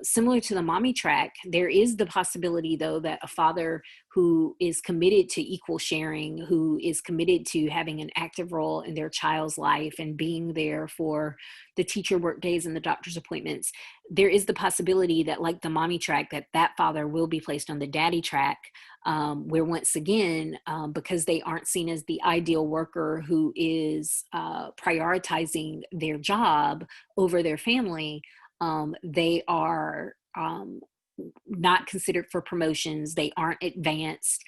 similar to the mommy track, there is the possibility, though, that a father who is committed to equal sharing, who is committed to having an active role in their child's life and being there for the teacher work days and the doctor's appointments, there is the possibility that, like the mommy track, that father will be placed on the daddy track, where once again, because they aren't seen as the ideal worker who is prioritizing their job over their family, they are not considered for promotions. They aren't advanced,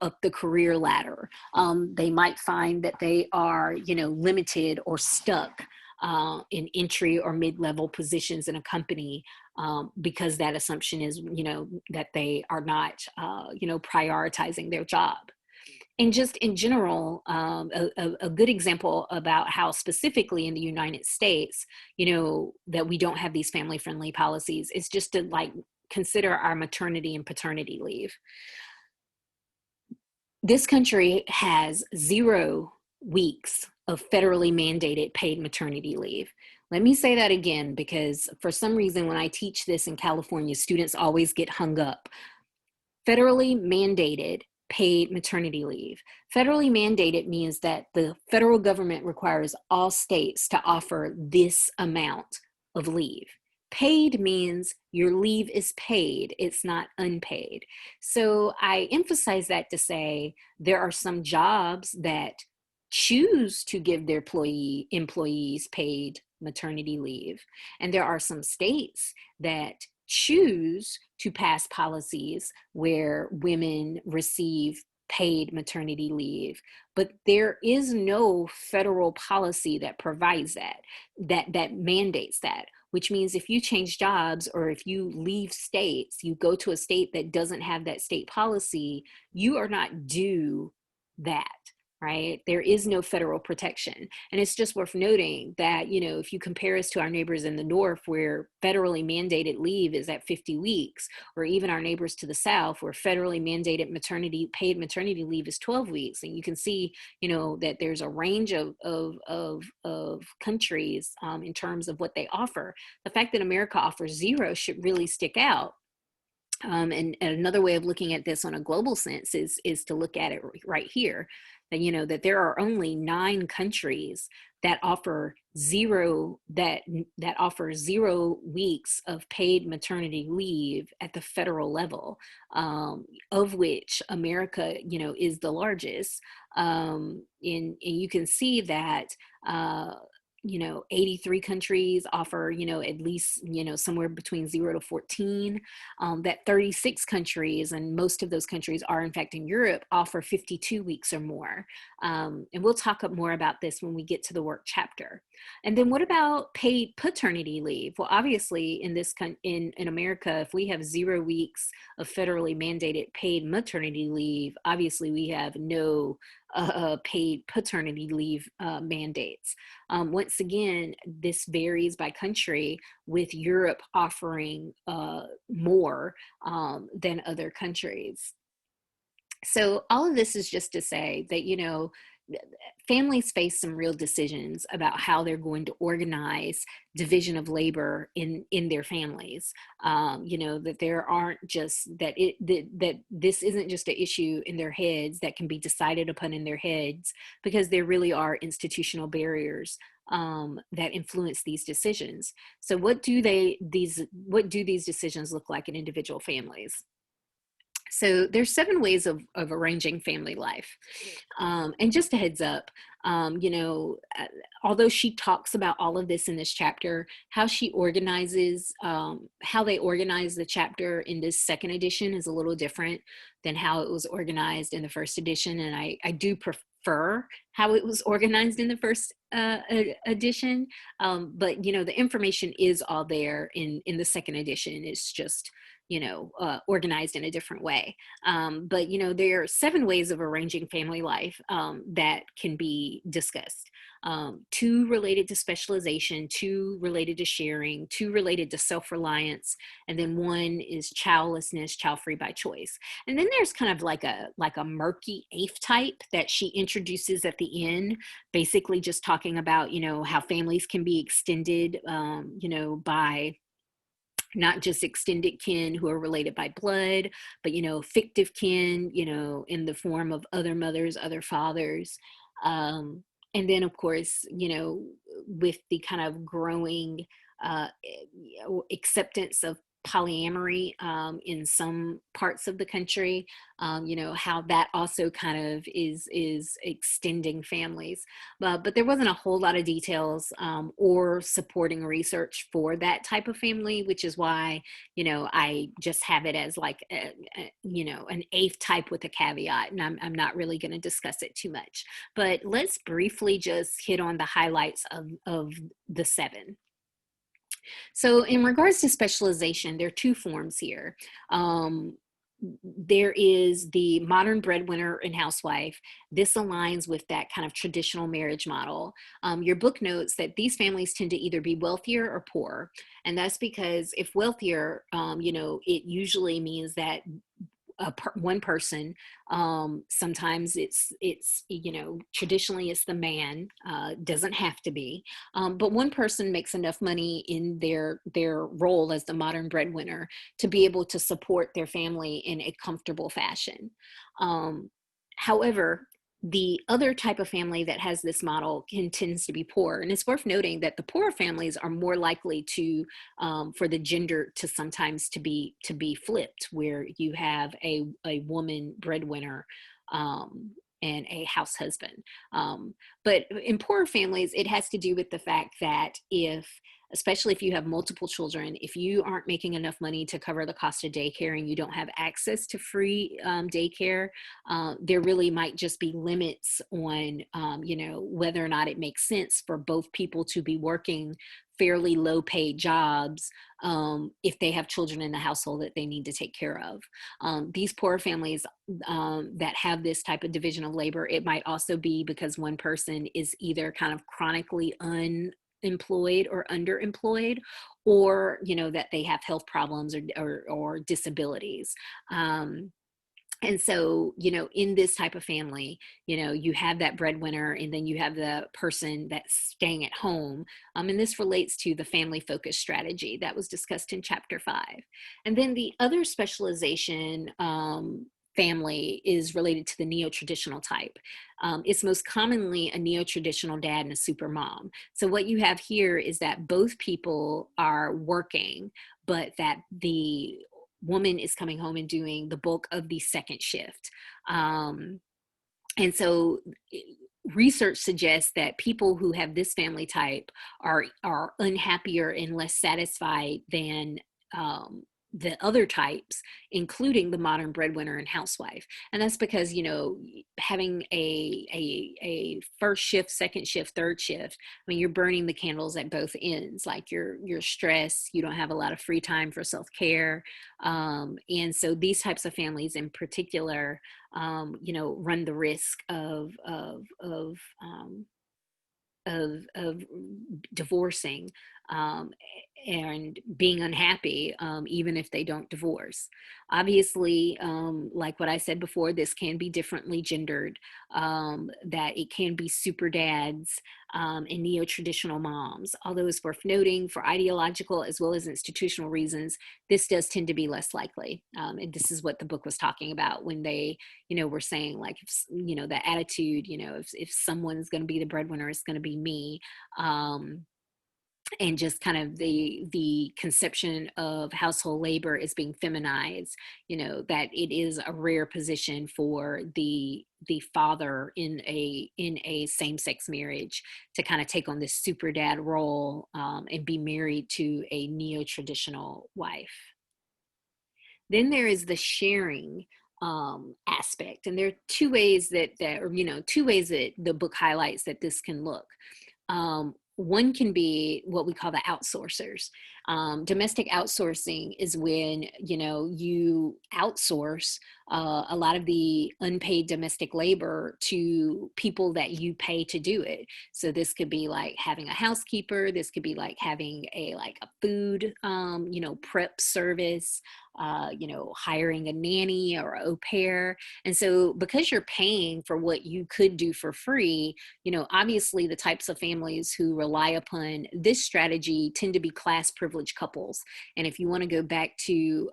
up the career ladder. They might find that they are, limited or stuck in entry or mid-level positions in a company, because that assumption is, that they are not, prioritizing their job. And just in general, a good example about how specifically in the United States, that we don't have these family-friendly policies is just to consider our maternity and paternity leave. This country has 0 weeks of federally mandated paid maternity leave. Let me say that again, because for some reason, when I teach this in California, students always get hung up. Federally mandated paid maternity leave. Federally mandated means that the federal government requires all states to offer this amount of leave. Paid means your leave is paid, it's not unpaid. So I emphasize that to say there are some jobs that choose to give their employees paid maternity leave. And there are some states that choose to pass policies where women receive paid maternity leave, but there is no federal policy that provides that mandates that, which means if you change jobs or if you leave states, you go to a state that doesn't have that state policy, you are not due that. Right? There is no federal protection. And it's just worth noting that, if you compare us to our neighbors in the North, where federally mandated leave is at 50 weeks, or even our neighbors to the South, where federally mandated paid maternity leave is 12 weeks. And you can see, that there's a range of countries in terms of what they offer. The fact that America offers 0 should really stick out. And another way of looking at this on a global sense is to look at it right here, that that there are only 9 countries that offer 0 weeks of paid maternity leave at the federal level, of which America is the largest. And you can see that 83 countries offer, at least, somewhere between 0 to 14, that 36 countries, and most of those countries are in fact in Europe, offer 52 weeks or more. And we'll talk more about this when we get to the work chapter. And then what about paid paternity leave? Well, obviously in America, if we have 0 weeks of federally mandated paid maternity leave, obviously we have no paid paternity leave mandates. Once again, this varies by country, with Europe offering more than other countries. So all of this is just to say that, families face some real decisions about how they're going to organize division of labor in their families. That there aren't just that this isn't just an issue in their heads that can be decided upon in their heads, because there really are institutional barriers that influence these decisions. So what do these decisions look like in individual families? So there's 7 ways of arranging family life. And just a heads up, although she talks about all of this in this chapter, how they organize the chapter in this second edition is a little different than how it was organized in the first edition. And I do prefer how it was organized in the first edition. But, the information is all there in the second edition. It's just, organized in a different way. But there are 7 ways of arranging family life that can be discussed. 2 related to specialization, 2 related to sharing, 2 related to self-reliance, and then 1 is childlessness, child-free by choice. And then there's kind of like a murky 8th type that she introduces at the end, basically just talking about how families can be extended, by not just extended kin who are related by blood, but fictive kin, in the form of other mothers, other fathers. And then of course, with the kind of growing acceptance of polyamory in some parts of the country, how that also kind of is extending families. But there wasn't a whole lot of details or supporting research for that type of family, which is why I just have it as like an 8th type with a caveat, and I'm not really going to discuss it too much. But let's briefly just hit on the highlights of the 7. So in regards to specialization, there are 2 forms here. There is the modern breadwinner and housewife. This aligns with that kind of traditional marriage model. Your book notes that these families tend to either be wealthier or poor. And that's because if wealthier, it usually means that one person, sometimes it's traditionally it's the man, doesn't have to be, but one person makes enough money in their role as the modern breadwinner to be able to support their family in a comfortable fashion. However, the other type of family that has this model tends to be poor. And it's worth noting that the poorer families are more likely to, for the gender to sometimes to be flipped, where you have a woman breadwinner and a house husband. But in poorer families, it has to do with the fact that especially if you have multiple children, if you aren't making enough money to cover the cost of daycare and you don't have access to free daycare, there really might just be limits on, whether or not it makes sense for both people to be working fairly low paid jobs if they have children in the household that they need to take care of. These poor families that have this type of division of labor, it might also be because one person is either kind of chronically unemployed or underemployed, or that they have health problems or disabilities. And so, in this type of family, you have that breadwinner and then you have the person that's staying at home. And this relates to the family focused strategy that was discussed in chapter 5. And then the other specialization family is related to the neo-traditional type. It's most commonly a neo-traditional dad and a super mom. So what you have here is that both people are working, but that the woman is coming home and doing the bulk of the second shift. And so research suggests that people who have this family type are unhappier and less satisfied than the other types, including the modern breadwinner and housewife. And that's because, having a first shift, second shift, third shift, I mean, you're burning the candles at both ends. Like you're stressed, you don't have a lot of free time for self-care. And so these types of families in particular, run the risk of divorcing and being unhappy, even if they don't divorce. Obviously, like what I said before, this can be differently gendered, that it can be super dads and neo-traditional moms. Although it's worth noting, for ideological as well as institutional reasons, this does tend to be less likely. And this is what the book was talking about when they, were saying, like, if, the attitude, if someone's going to be the breadwinner, it's going to be me. And just kind of the conception of household labor is being feminized, that it is a rare position for the father in a same-sex marriage to kind of take on this super dad role and be married to a neo-traditional wife. Then there is the sharing aspect, and there are 2 ways that the book highlights that this can look. One can be what we call the outsourcers. Domestic outsourcing is when, you outsource a lot of the unpaid domestic labor to people that you pay to do it. So this could be like having a housekeeper. This could be like having a food, prep service. Hiring a nanny or au pair. And so because you're paying for what you could do for free, obviously the types of families who rely upon this strategy tend to be class privileged couples. And if you want to go back to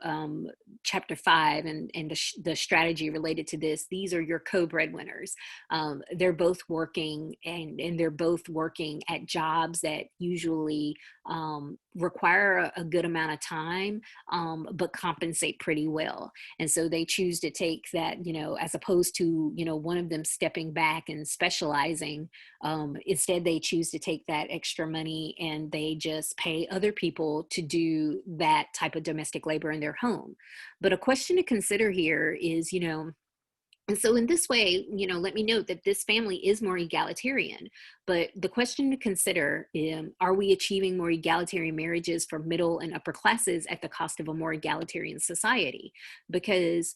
chapter 5 and the strategy related to this, these are your co-breadwinners. They're both working and they're both working at jobs that usually require a good amount of time, but compensate pretty well. And so they choose to take that, as opposed to, one of them stepping back and specializing, instead they choose to take that extra money and they just pay other people to do that type of domestic labor in their home. But a question to consider here is, and so in this way, let me note that this family is more egalitarian, but the question to consider, are we achieving more egalitarian marriages for middle and upper classes at the cost of a more egalitarian society? Because,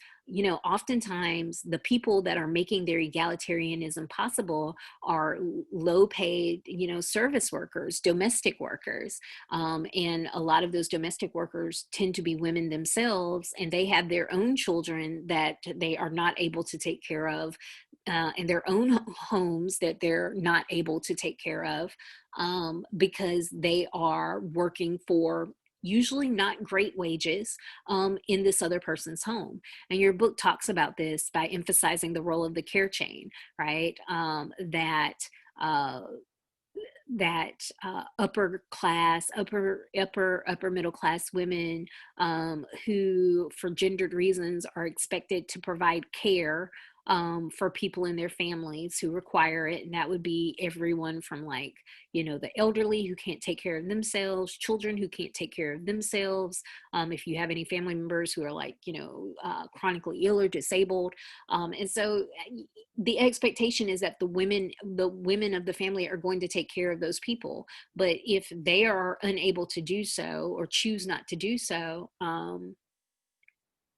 oftentimes the people that are making their egalitarianism possible are low paid, service workers, domestic workers. And a lot of those domestic workers tend to be women themselves, and they have their own children that they are not able to take care of, in their own homes that they're not able to take care of, because they are working for usually not great wages, in this other person's home. And your book talks about this by emphasizing the role of the care chain, right? Uh, upper class, upper middle class women, who, for gendered reasons, are expected to provide care, for people in their families who require it. And that would be everyone from the elderly who can't take care of themselves, children who can't take care of themselves. If you have any family members who are chronically ill or disabled. And so the expectation is that the women of the family are going to take care of those people. But if they are unable to do so or choose not to do so,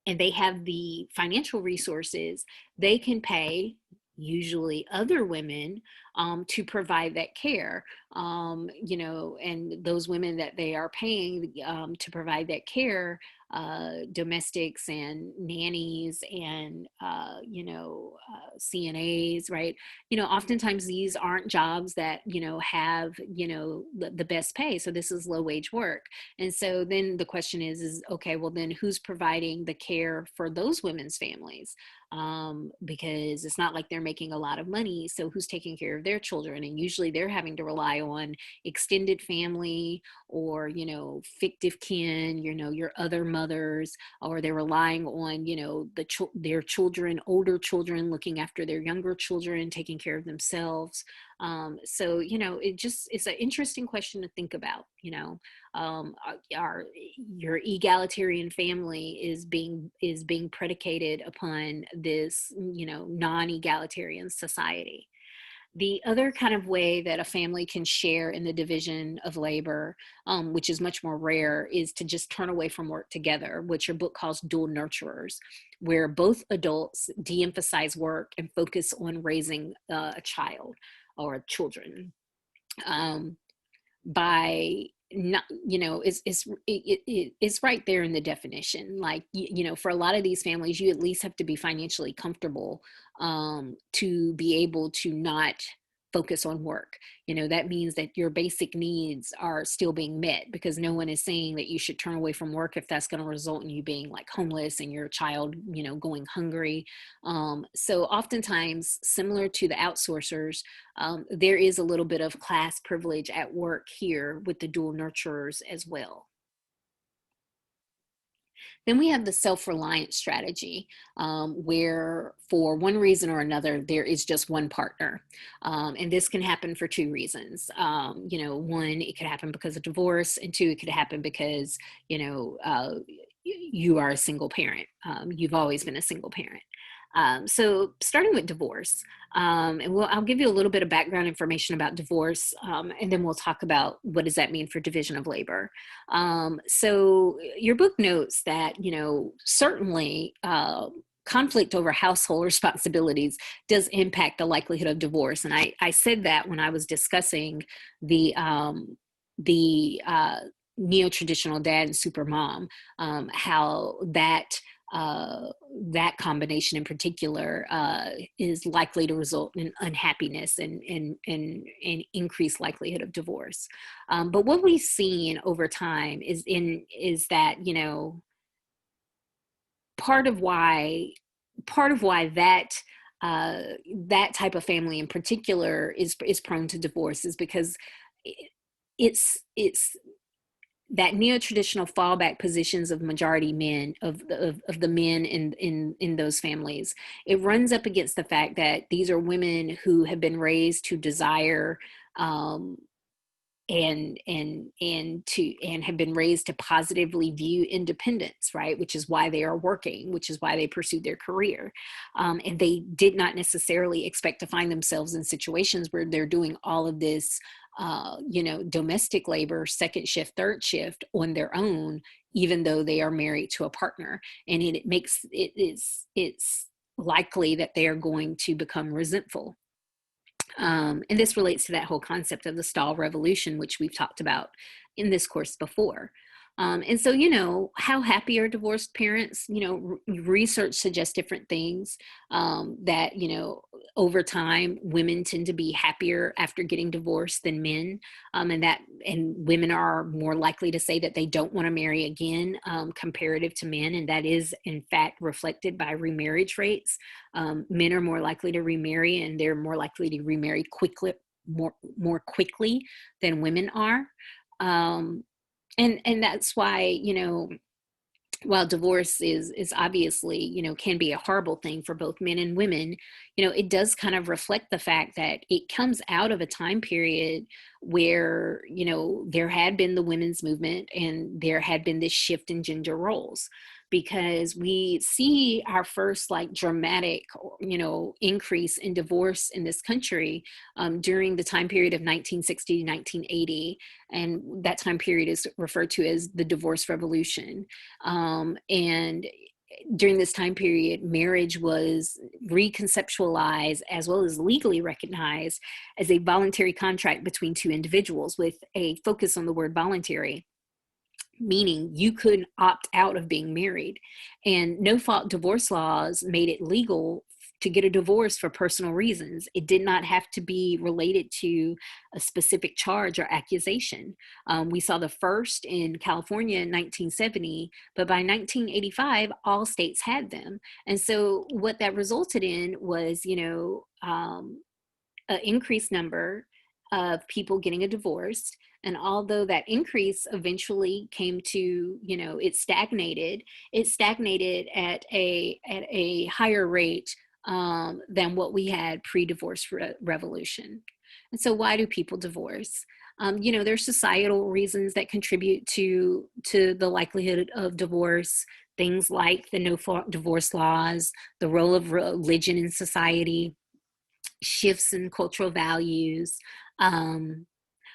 and they have the financial resources, they can pay usually other women, to provide that care, and those women that they are paying, to provide that care, domestics and nannies and CNAs, right? Oftentimes these aren't jobs that have the best pay, so this is low wage work. And so then the question is okay, well then who's providing the care for those women's families? Because it's not like they're making a lot of money, so who's taking care of their children? And usually they're having to rely on extended family or fictive kin, your other mothers, or they're relying on their children, older children, looking after their younger children, taking care of themselves. So it's an interesting question to think about. Your egalitarian family is being predicated upon this non-egalitarian society. The other kind of way that a family can share in the division of labor, which is much more rare, is to just turn away from work together, which your book calls dual nurturers, where both adults de-emphasize work and focus on raising a child or children. By not, it's right there in the definition. For a lot of these families, you at least have to be financially comfortable, to be able to not focus on work. That means that your basic needs are still being met, because no one is saying that you should turn away from work if that's going to result in you being homeless and your child, going hungry. So oftentimes, similar to the outsourcers, there is a little bit of class privilege at work here with the dual nurturers as well. Then we have the self-reliant strategy, where for one reason or another, there is just one partner. And this can happen for two reasons. One, it could happen because of divorce, and two, it could happen because, you are a single parent. You've always been a single parent. So starting with divorce, and I'll give you a little bit of background information about divorce, and then we'll talk about what does that mean for division of labor. So your book notes that, certainly conflict over household responsibilities does impact the likelihood of divorce. And I said that when I was discussing the neo-traditional dad and super mom, how uh, that combination in particular is likely to result in unhappiness and increased likelihood of divorce. But what we've seen over time is that, part of why that that type of family in particular is prone to divorce is because it's that neo-traditional fallback positions of majority men of the men in those families. It runs up against the fact that these are women who have been raised to desire, um, and have been raised to positively view independence, right? Which is why they are working, which is why they pursued their career. And they did not necessarily expect to find themselves in situations where they're doing all of this, domestic labor, second shift, third shift on their own, even though they are married to a partner. And it's likely that they are going to become resentful. And this relates to that whole concept of the stall revolution, which we've talked about in this course before. And so, how happy are divorced parents? Research suggests different things, that, over time, women tend to be happier after getting divorced than men. And women are more likely to say that they don't want to marry again, comparative to men. And that is, in fact, reflected by remarriage rates. Men are more likely to remarry, and they're more likely to remarry more quickly than women are. Um, and that's why, while divorce is obviously, can be a horrible thing for both men and women, it does kind of reflect the fact that it comes out of a time period where, there had been the women's movement and there had been this shift in gender roles, because we see our first like dramatic, increase in divorce in this country, during the time period of 1960 to 1980. And that time period is referred to as the divorce revolution. And during this time period, marriage was reconceptualized as well as legally recognized as a voluntary contract between two individuals, with a focus on the word voluntary, meaning you could opt out of being married. And no fault divorce laws made it legal to get a divorce for personal reasons. It did not have to be related to a specific charge or accusation. We saw the first in California in 1970, but by 1985, all states had them. And so what that resulted in was, an increased number of people getting a divorce. And although that increase eventually came to, it stagnated at a higher rate, than what we had pre-divorce revolution. And so why do people divorce? There's societal reasons that contribute to the likelihood of divorce. Things like the no fault divorce laws, the role of religion in society, shifts in cultural values, um,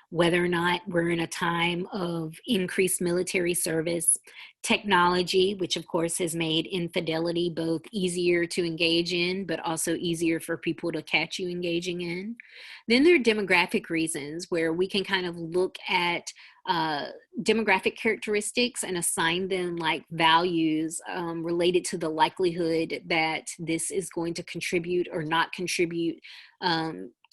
whether or not we're in a time of increased military service, technology, which of course has made infidelity both easier to engage in, but also easier for people to catch you engaging in. Then there are demographic reasons where we can kind of look at uh, demographic characteristics and assign them like values, related to the likelihood that this is going to contribute or not contribute,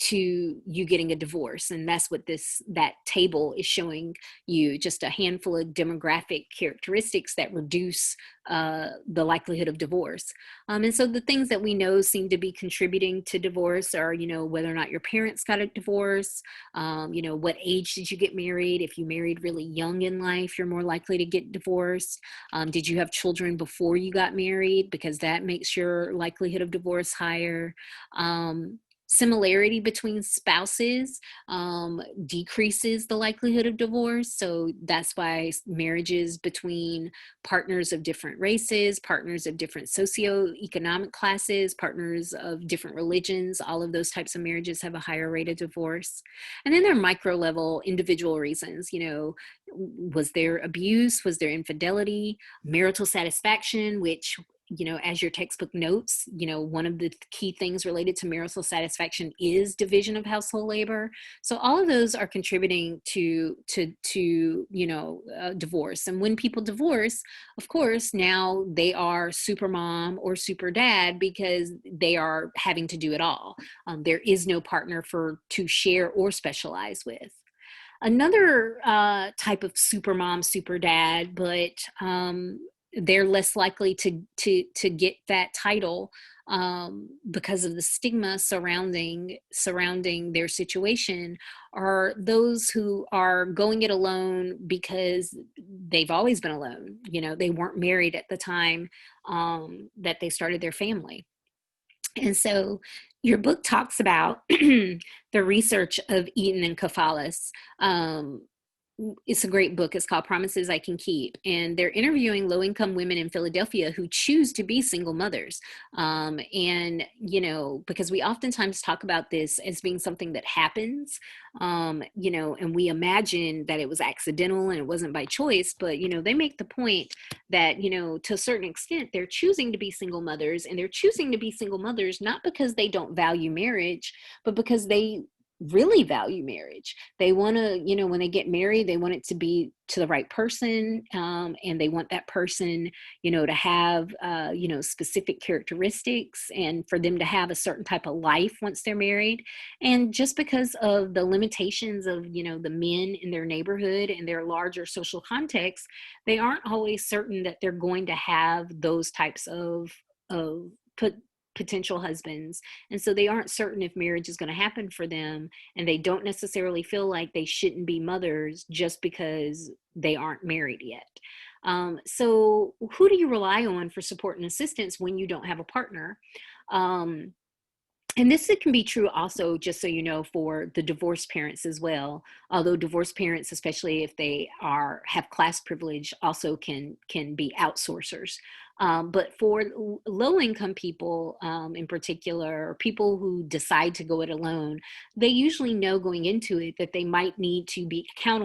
to you getting a divorce. And that's what that table is showing you, just a handful of demographic characteristics that reduce the likelihood of divorce. And so the things that we know seem to be contributing to divorce are, whether or not your parents got a divorce, what age did you get married? If you married really young in life, you're more likely to get divorced. Did you have children before you got married? Because that makes your likelihood of divorce higher. similarity between spouses decreases the likelihood of divorce. So that's why marriages between partners of different races, partners of different socioeconomic classes, partners of different religions, all of those types of marriages have a higher rate of divorce. And then there are micro level individual reasons, was there abuse? Was there infidelity? Marital satisfaction, which, as your textbook notes, one of the key things related to marital satisfaction is division of household labor. So all of those are contributing to divorce. And when people divorce, of course, now they are super mom or super dad because they are having to do it all. There is no partner to share or specialize with. Another type of super mom, super dad, but they're less likely to get that title because of the stigma surrounding their situation, are those who are going it alone because they've always been alone. They weren't married at the time that they started their family. And so your book talks about the research of Eaton and Kafalis. It's a great book. It's called Promises I Can Keep. And they're interviewing low-income women in Philadelphia who choose to be single mothers. Because we oftentimes talk about this as being something that happens, and we imagine that it was accidental and it wasn't by choice. But, they make the point that, to a certain extent, they're choosing to be single mothers, and they're choosing to be single mothers not because they don't value marriage, but because they really value marriage. They want to, when they get married, they want it to be to the right person. And they want that person, to have, specific characteristics, and for them to have a certain type of life once they're married. And just because of the limitations of, the men in their neighborhood and their larger social context, they aren't always certain that they're going to have those types of potential husbands. And so they aren't certain if marriage is going to happen for them, and they don't necessarily feel like they shouldn't be mothers just because they aren't married yet. So who do you rely on for support and assistance when you don't have a partner? And this can be true also, just so you know, for the divorced parents as well. Although divorced parents, especially if they have class privilege, also can be outsourcers. But for low-income people in particular, or people who decide to go it alone, they usually know going into it that they might need to count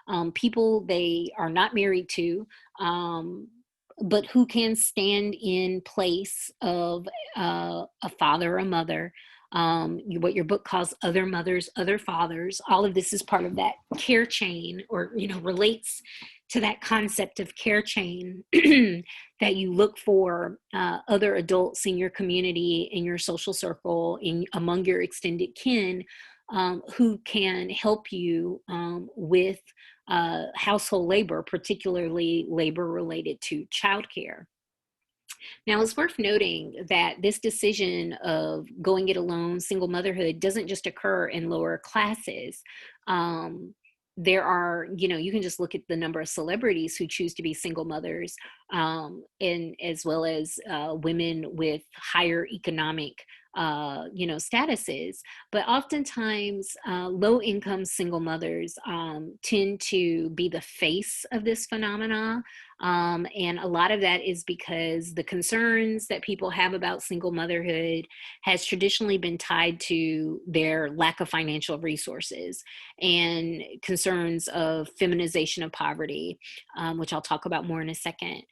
on people they are not married to, but who can stand in place of a father or a mother. What your book calls other mothers, other fathers. All of this is part of that care chain, or relates to that concept of care chain that you look for other adults in your community, in your social circle, among your extended kin, who can help you with household labor, particularly labor related to childcare. Now, it's worth noting that this decision of going it alone, single motherhood, doesn't just occur in lower classes. There are, you can just look at the number of celebrities who choose to be single mothers, and as well as women with higher economic statuses. But oftentimes, low-income single mothers tend to be the face of this phenomena. And a lot of that is because the concerns that people have about single motherhood has traditionally been tied to their lack of financial resources, and concerns of feminization of poverty, which I'll talk about more in a second.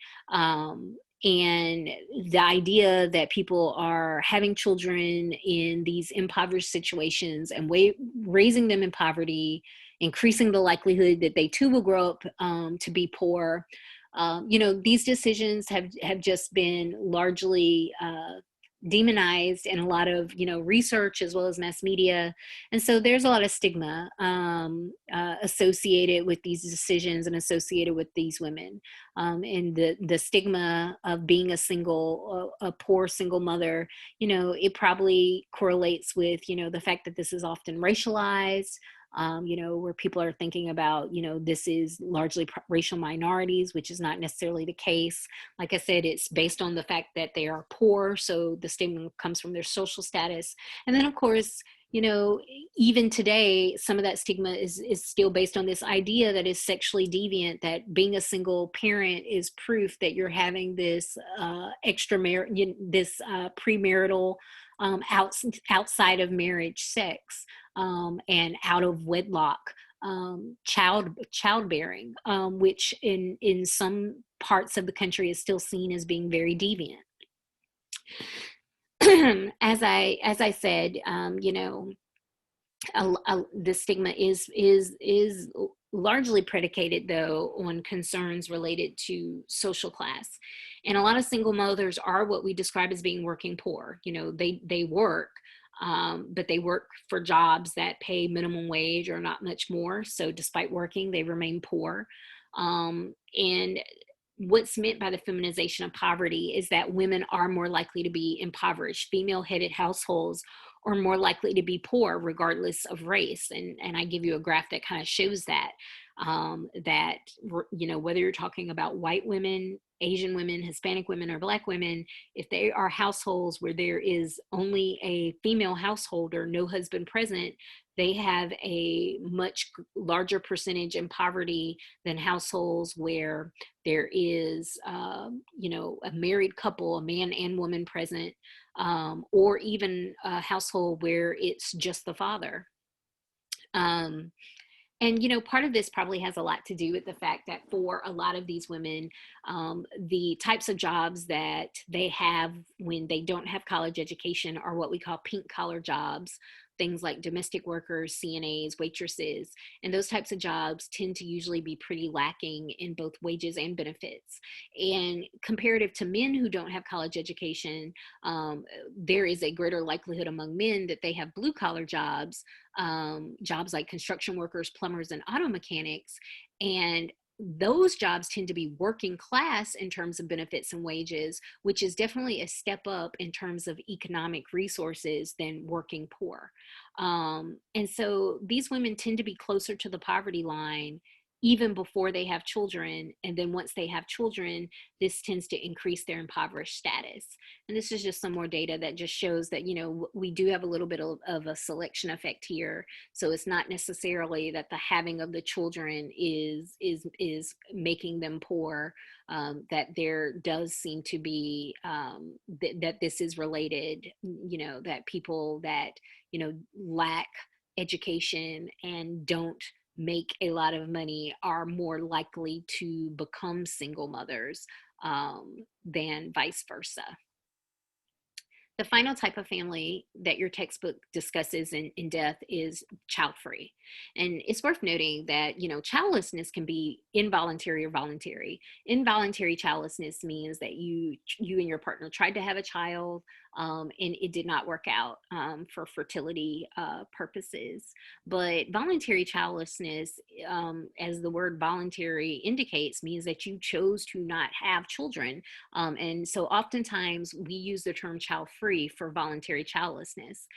And the idea that people are having children in these impoverished situations and raising them in poverty, increasing the likelihood that they too will grow up to be poor. These decisions have just been largely demonized in a lot of, research as well as mass media. And so there's a lot of stigma associated with these decisions and associated with these women. And the stigma of being a poor single mother, it probably correlates with, the fact that this is often racialized. where people are thinking about, this is largely racial minorities, which is not necessarily the case. Like I said, it's based on the fact that they are poor. So the stigma comes from their social status. And then, of course, even today, some of that stigma is still based on this idea that is sexually deviant, that being a single parent is proof that you're having this premarital, outside of marriage sex, and out of wedlock, childbearing, which in some parts of the country is still seen as being very deviant. As I said, the stigma is largely predicated, though, on concerns related to social class, and a lot of single mothers are what we describe as being working poor. They work, but they work for jobs that pay minimum wage or not much more. So despite working, they remain poor. And what's meant by the feminization of poverty is that women are more likely to be impoverished. Female-headed households are more likely to be poor regardless of race. And I give you a graph that kind of shows that, whether you're talking about white women, Asian women, Hispanic women, or Black women, if they are households where there is only a female householder, no husband present, they have a much larger percentage in poverty than households where there is, a married couple, a man and woman present, or even a household where it's just the father. And part of this probably has a lot to do with the fact that for a lot of these women, the types of jobs that they have when they don't have college education are what we call pink collar jobs. Things like domestic workers, CNAs, waitresses, and those types of jobs tend to usually be pretty lacking in both wages and benefits. And comparative to men who don't have college education, there is a greater likelihood among men that they have blue collar jobs, jobs like construction workers, plumbers, and auto mechanics. And those jobs tend to be working class in terms of benefits and wages, which is definitely a step up in terms of economic resources than working poor. And so these women tend to be closer to the poverty line even before they have children. And then once they have children, this tends to increase their impoverished status. And this is just some more data that just shows that, we do have a little bit of a selection effect here. So it's not necessarily that the having of the children is making them poor, that there does seem to be, that this is related, that people that, lack education and don't make a lot of money are more likely to become single mothers, than vice versa. The final type of family that your textbook discusses in depth is child-free. And it's worth noting that, childlessness can be involuntary or voluntary. Involuntary childlessness means that you and your partner tried to have a child, and it did not work out, for fertility purposes. But voluntary childlessness, as the word voluntary indicates, means that you chose to not have children. And so oftentimes we use the term child free for voluntary childlessness,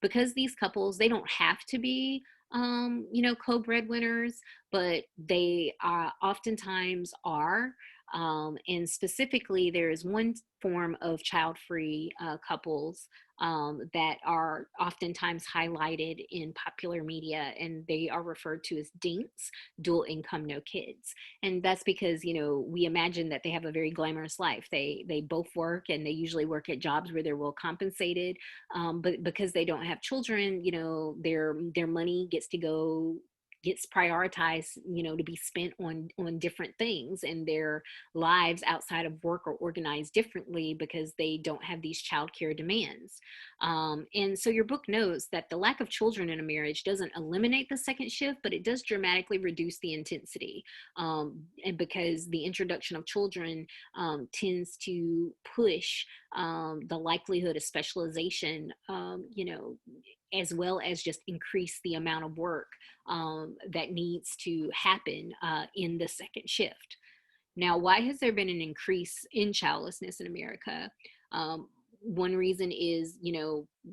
because these couples, they don't have to be, co-breadwinners, but they oftentimes are. And specifically, there is one form of child-free couples, that are oftentimes highlighted in popular media, and they are referred to as DINKs, dual income, no kids. And that's because, we imagine that they have a very glamorous life. They both work, and they usually work at jobs where they're well compensated. But because they don't have children, their money gets prioritized, to be spent on different things, and their lives outside of work are organized differently because they don't have these childcare demands. And so your book notes that the lack of children in a marriage doesn't eliminate the second shift, but it does dramatically reduce the intensity. And because the introduction of children tends to push the likelihood of specialization, as well as just increase the amount of work that needs to happen in the second shift. Now, why has there been an increase in childlessness in America? one reason is,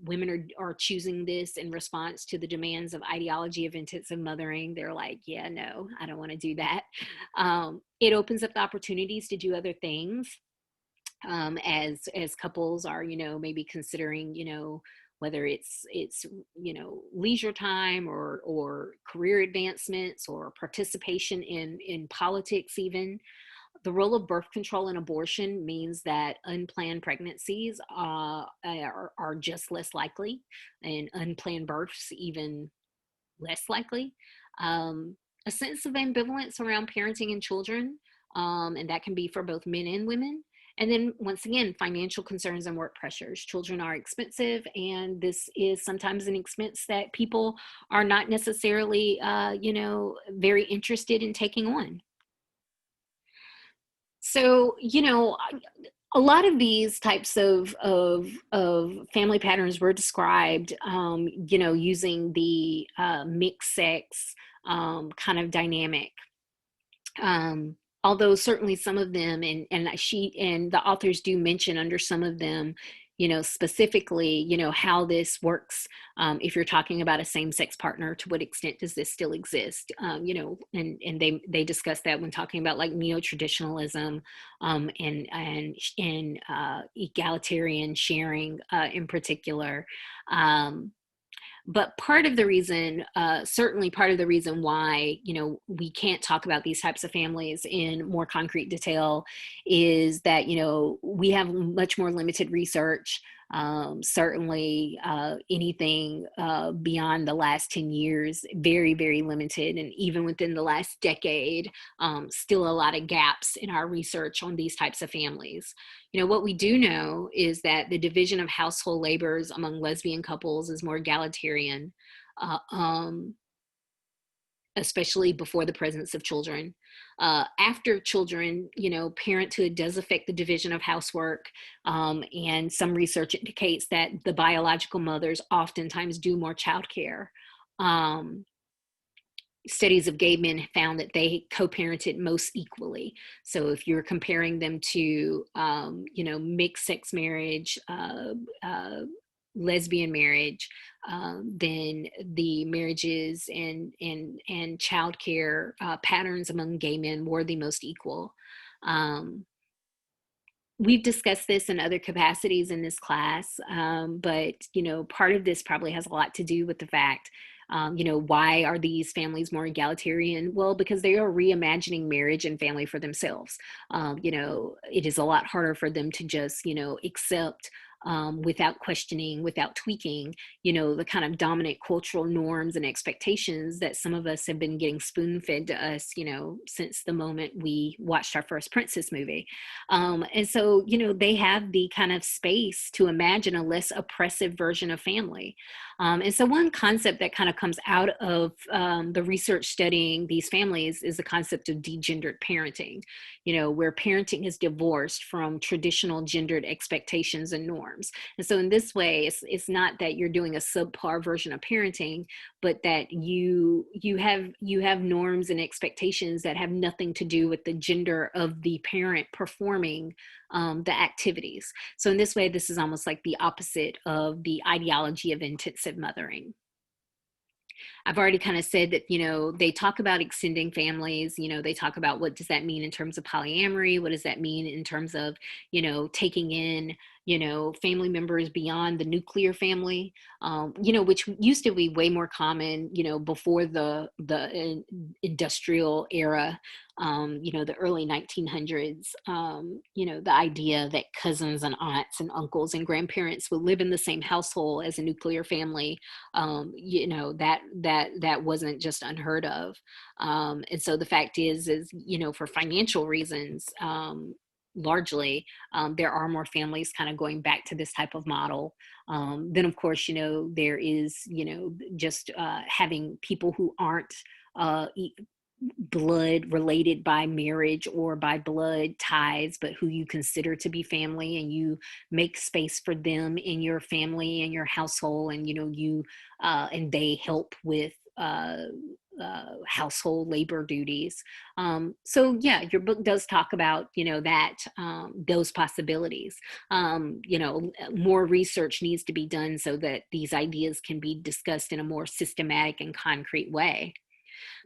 women are choosing this in response to the demands of ideology of intensive mothering. They're like, yeah, no, I don't want to do that. It opens up the opportunities to do other things, as couples are, maybe considering, whether it's leisure time or career advancements or participation in politics even. The role of birth control and abortion means that unplanned pregnancies are just less likely, and unplanned births even less likely. Um, a sense of ambivalence around parenting and children, and that can be for both men and women. And then once again, financial concerns and work pressures. Children are expensive, and this is sometimes an expense that people are not necessarily, very interested in taking on. So, a lot of these types of family patterns were described, using the mixed sex kind of dynamic. Um, Although certainly some of them, and the authors do mention under some of them, specifically, how this works. If you're talking about a same-sex partner, to what extent does this still exist? And they discuss that when talking about like neo-traditionalism, and egalitarian sharing in particular. But part of the reason, certainly part of the reason why, we can't talk about these types of families in more concrete detail is that, we have much more limited research. Certainly anything beyond the last 10 years, very, very limited. And even within the last decade, still a lot of gaps in our research on these types of families. What we do know is that the division of household labors among lesbian couples is more egalitarian, uh, um, especially before the presence of children. After children, parenthood does affect the division of housework, and some research indicates that the biological mothers oftentimes do more childcare. Um, Studies of gay men found that they co-parented most equally. So if you're comparing them to, mixed sex marriage, lesbian marriage, then the marriages and childcare patterns among gay men were the most equal. Um, we've discussed this in other capacities in this class, but part of this probably has a lot to do with the fact, why are these families more egalitarian? Well, because they are reimagining marriage and family for themselves. It is a lot harder for them to just, accept, without questioning, without tweaking, the kind of dominant cultural norms and expectations that some of us have been getting spoon fed to us, since the moment we watched our first Princess movie. And so, they have the kind of space to imagine a less oppressive version of family. And so one concept that kind of comes out of the research studying these families is the concept of degendered parenting, where parenting is divorced from traditional gendered expectations and norms. And so in this way, it's not that you're doing a subpar version of parenting, but that you have norms and expectations that have nothing to do with the gender of the parent performing the activities. So in this way, this is almost like the opposite of the ideology of intensive mothering. I've already kind of said that, they talk about extending families, they talk about what does that mean in terms of polyamory? What does that mean in terms of, taking in, family members beyond the nuclear family, which used to be way more common, before the industrial era, the early 1900s, the idea that cousins and aunts and uncles and grandparents would live in the same household as a nuclear family, that wasn't just unheard of. And so the fact is, for financial reasons, largely, there are more families kind of going back to this type of model. Then, of course, there is, just having people who aren't blood related by marriage or by blood ties, but who you consider to be family, and you make space for them in your family and your household, and and they help with household labor duties. So yeah, your book does talk about, that those possibilities. More research needs to be done so that these ideas can be discussed in a more systematic and concrete way.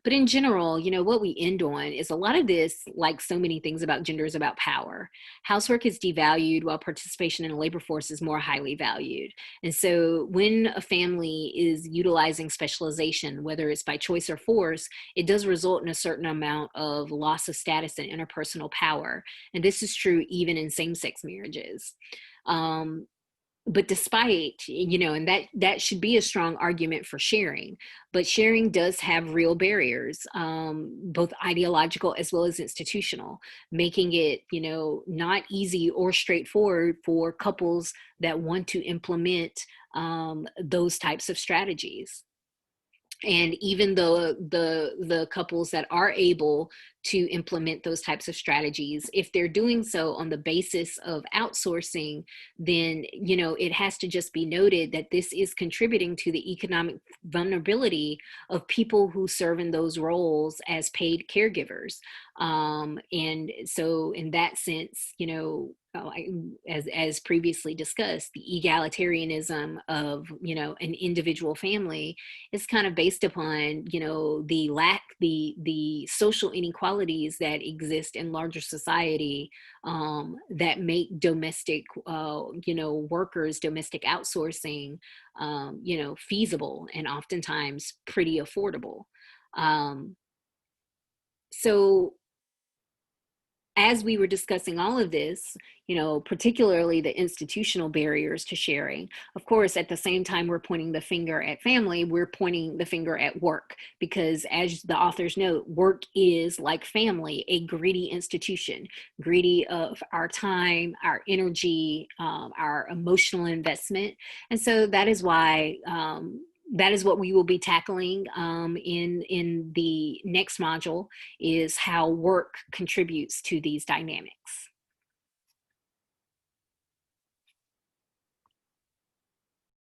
But in general, what we end on is a lot of this, like so many things about gender, is about power. Housework is devalued while participation in the labor force is more highly valued. And so when a family is utilizing specialization, whether it's by choice or force, it does result in a certain amount of loss of status and interpersonal power. And this is true even in same-sex marriages. But despite, and that should be a strong argument for sharing, but sharing does have real barriers, both ideological as well as institutional, making it, not easy or straightforward for couples that want to implement those types of strategies. And even though the couples that are able to implement those types of strategies, if they're doing so on the basis of outsourcing, then it has to just be noted that this is contributing to the economic vulnerability of people who serve in those roles as paid caregivers. And so in that sense, as previously discussed, the egalitarianism of an individual family is kind of based upon the social inequalities that exist in larger society, that make domestic workers, domestic outsourcing feasible and oftentimes pretty affordable. So as we were discussing all of this, particularly the institutional barriers to sharing, of course, at the same time we're pointing the finger at family, we're pointing the finger at work, because as the authors note, work is, like family, a greedy institution, greedy of our time, our energy, our emotional investment. And so that is why that is what we will be tackling in the next module, is how work contributes to these dynamics.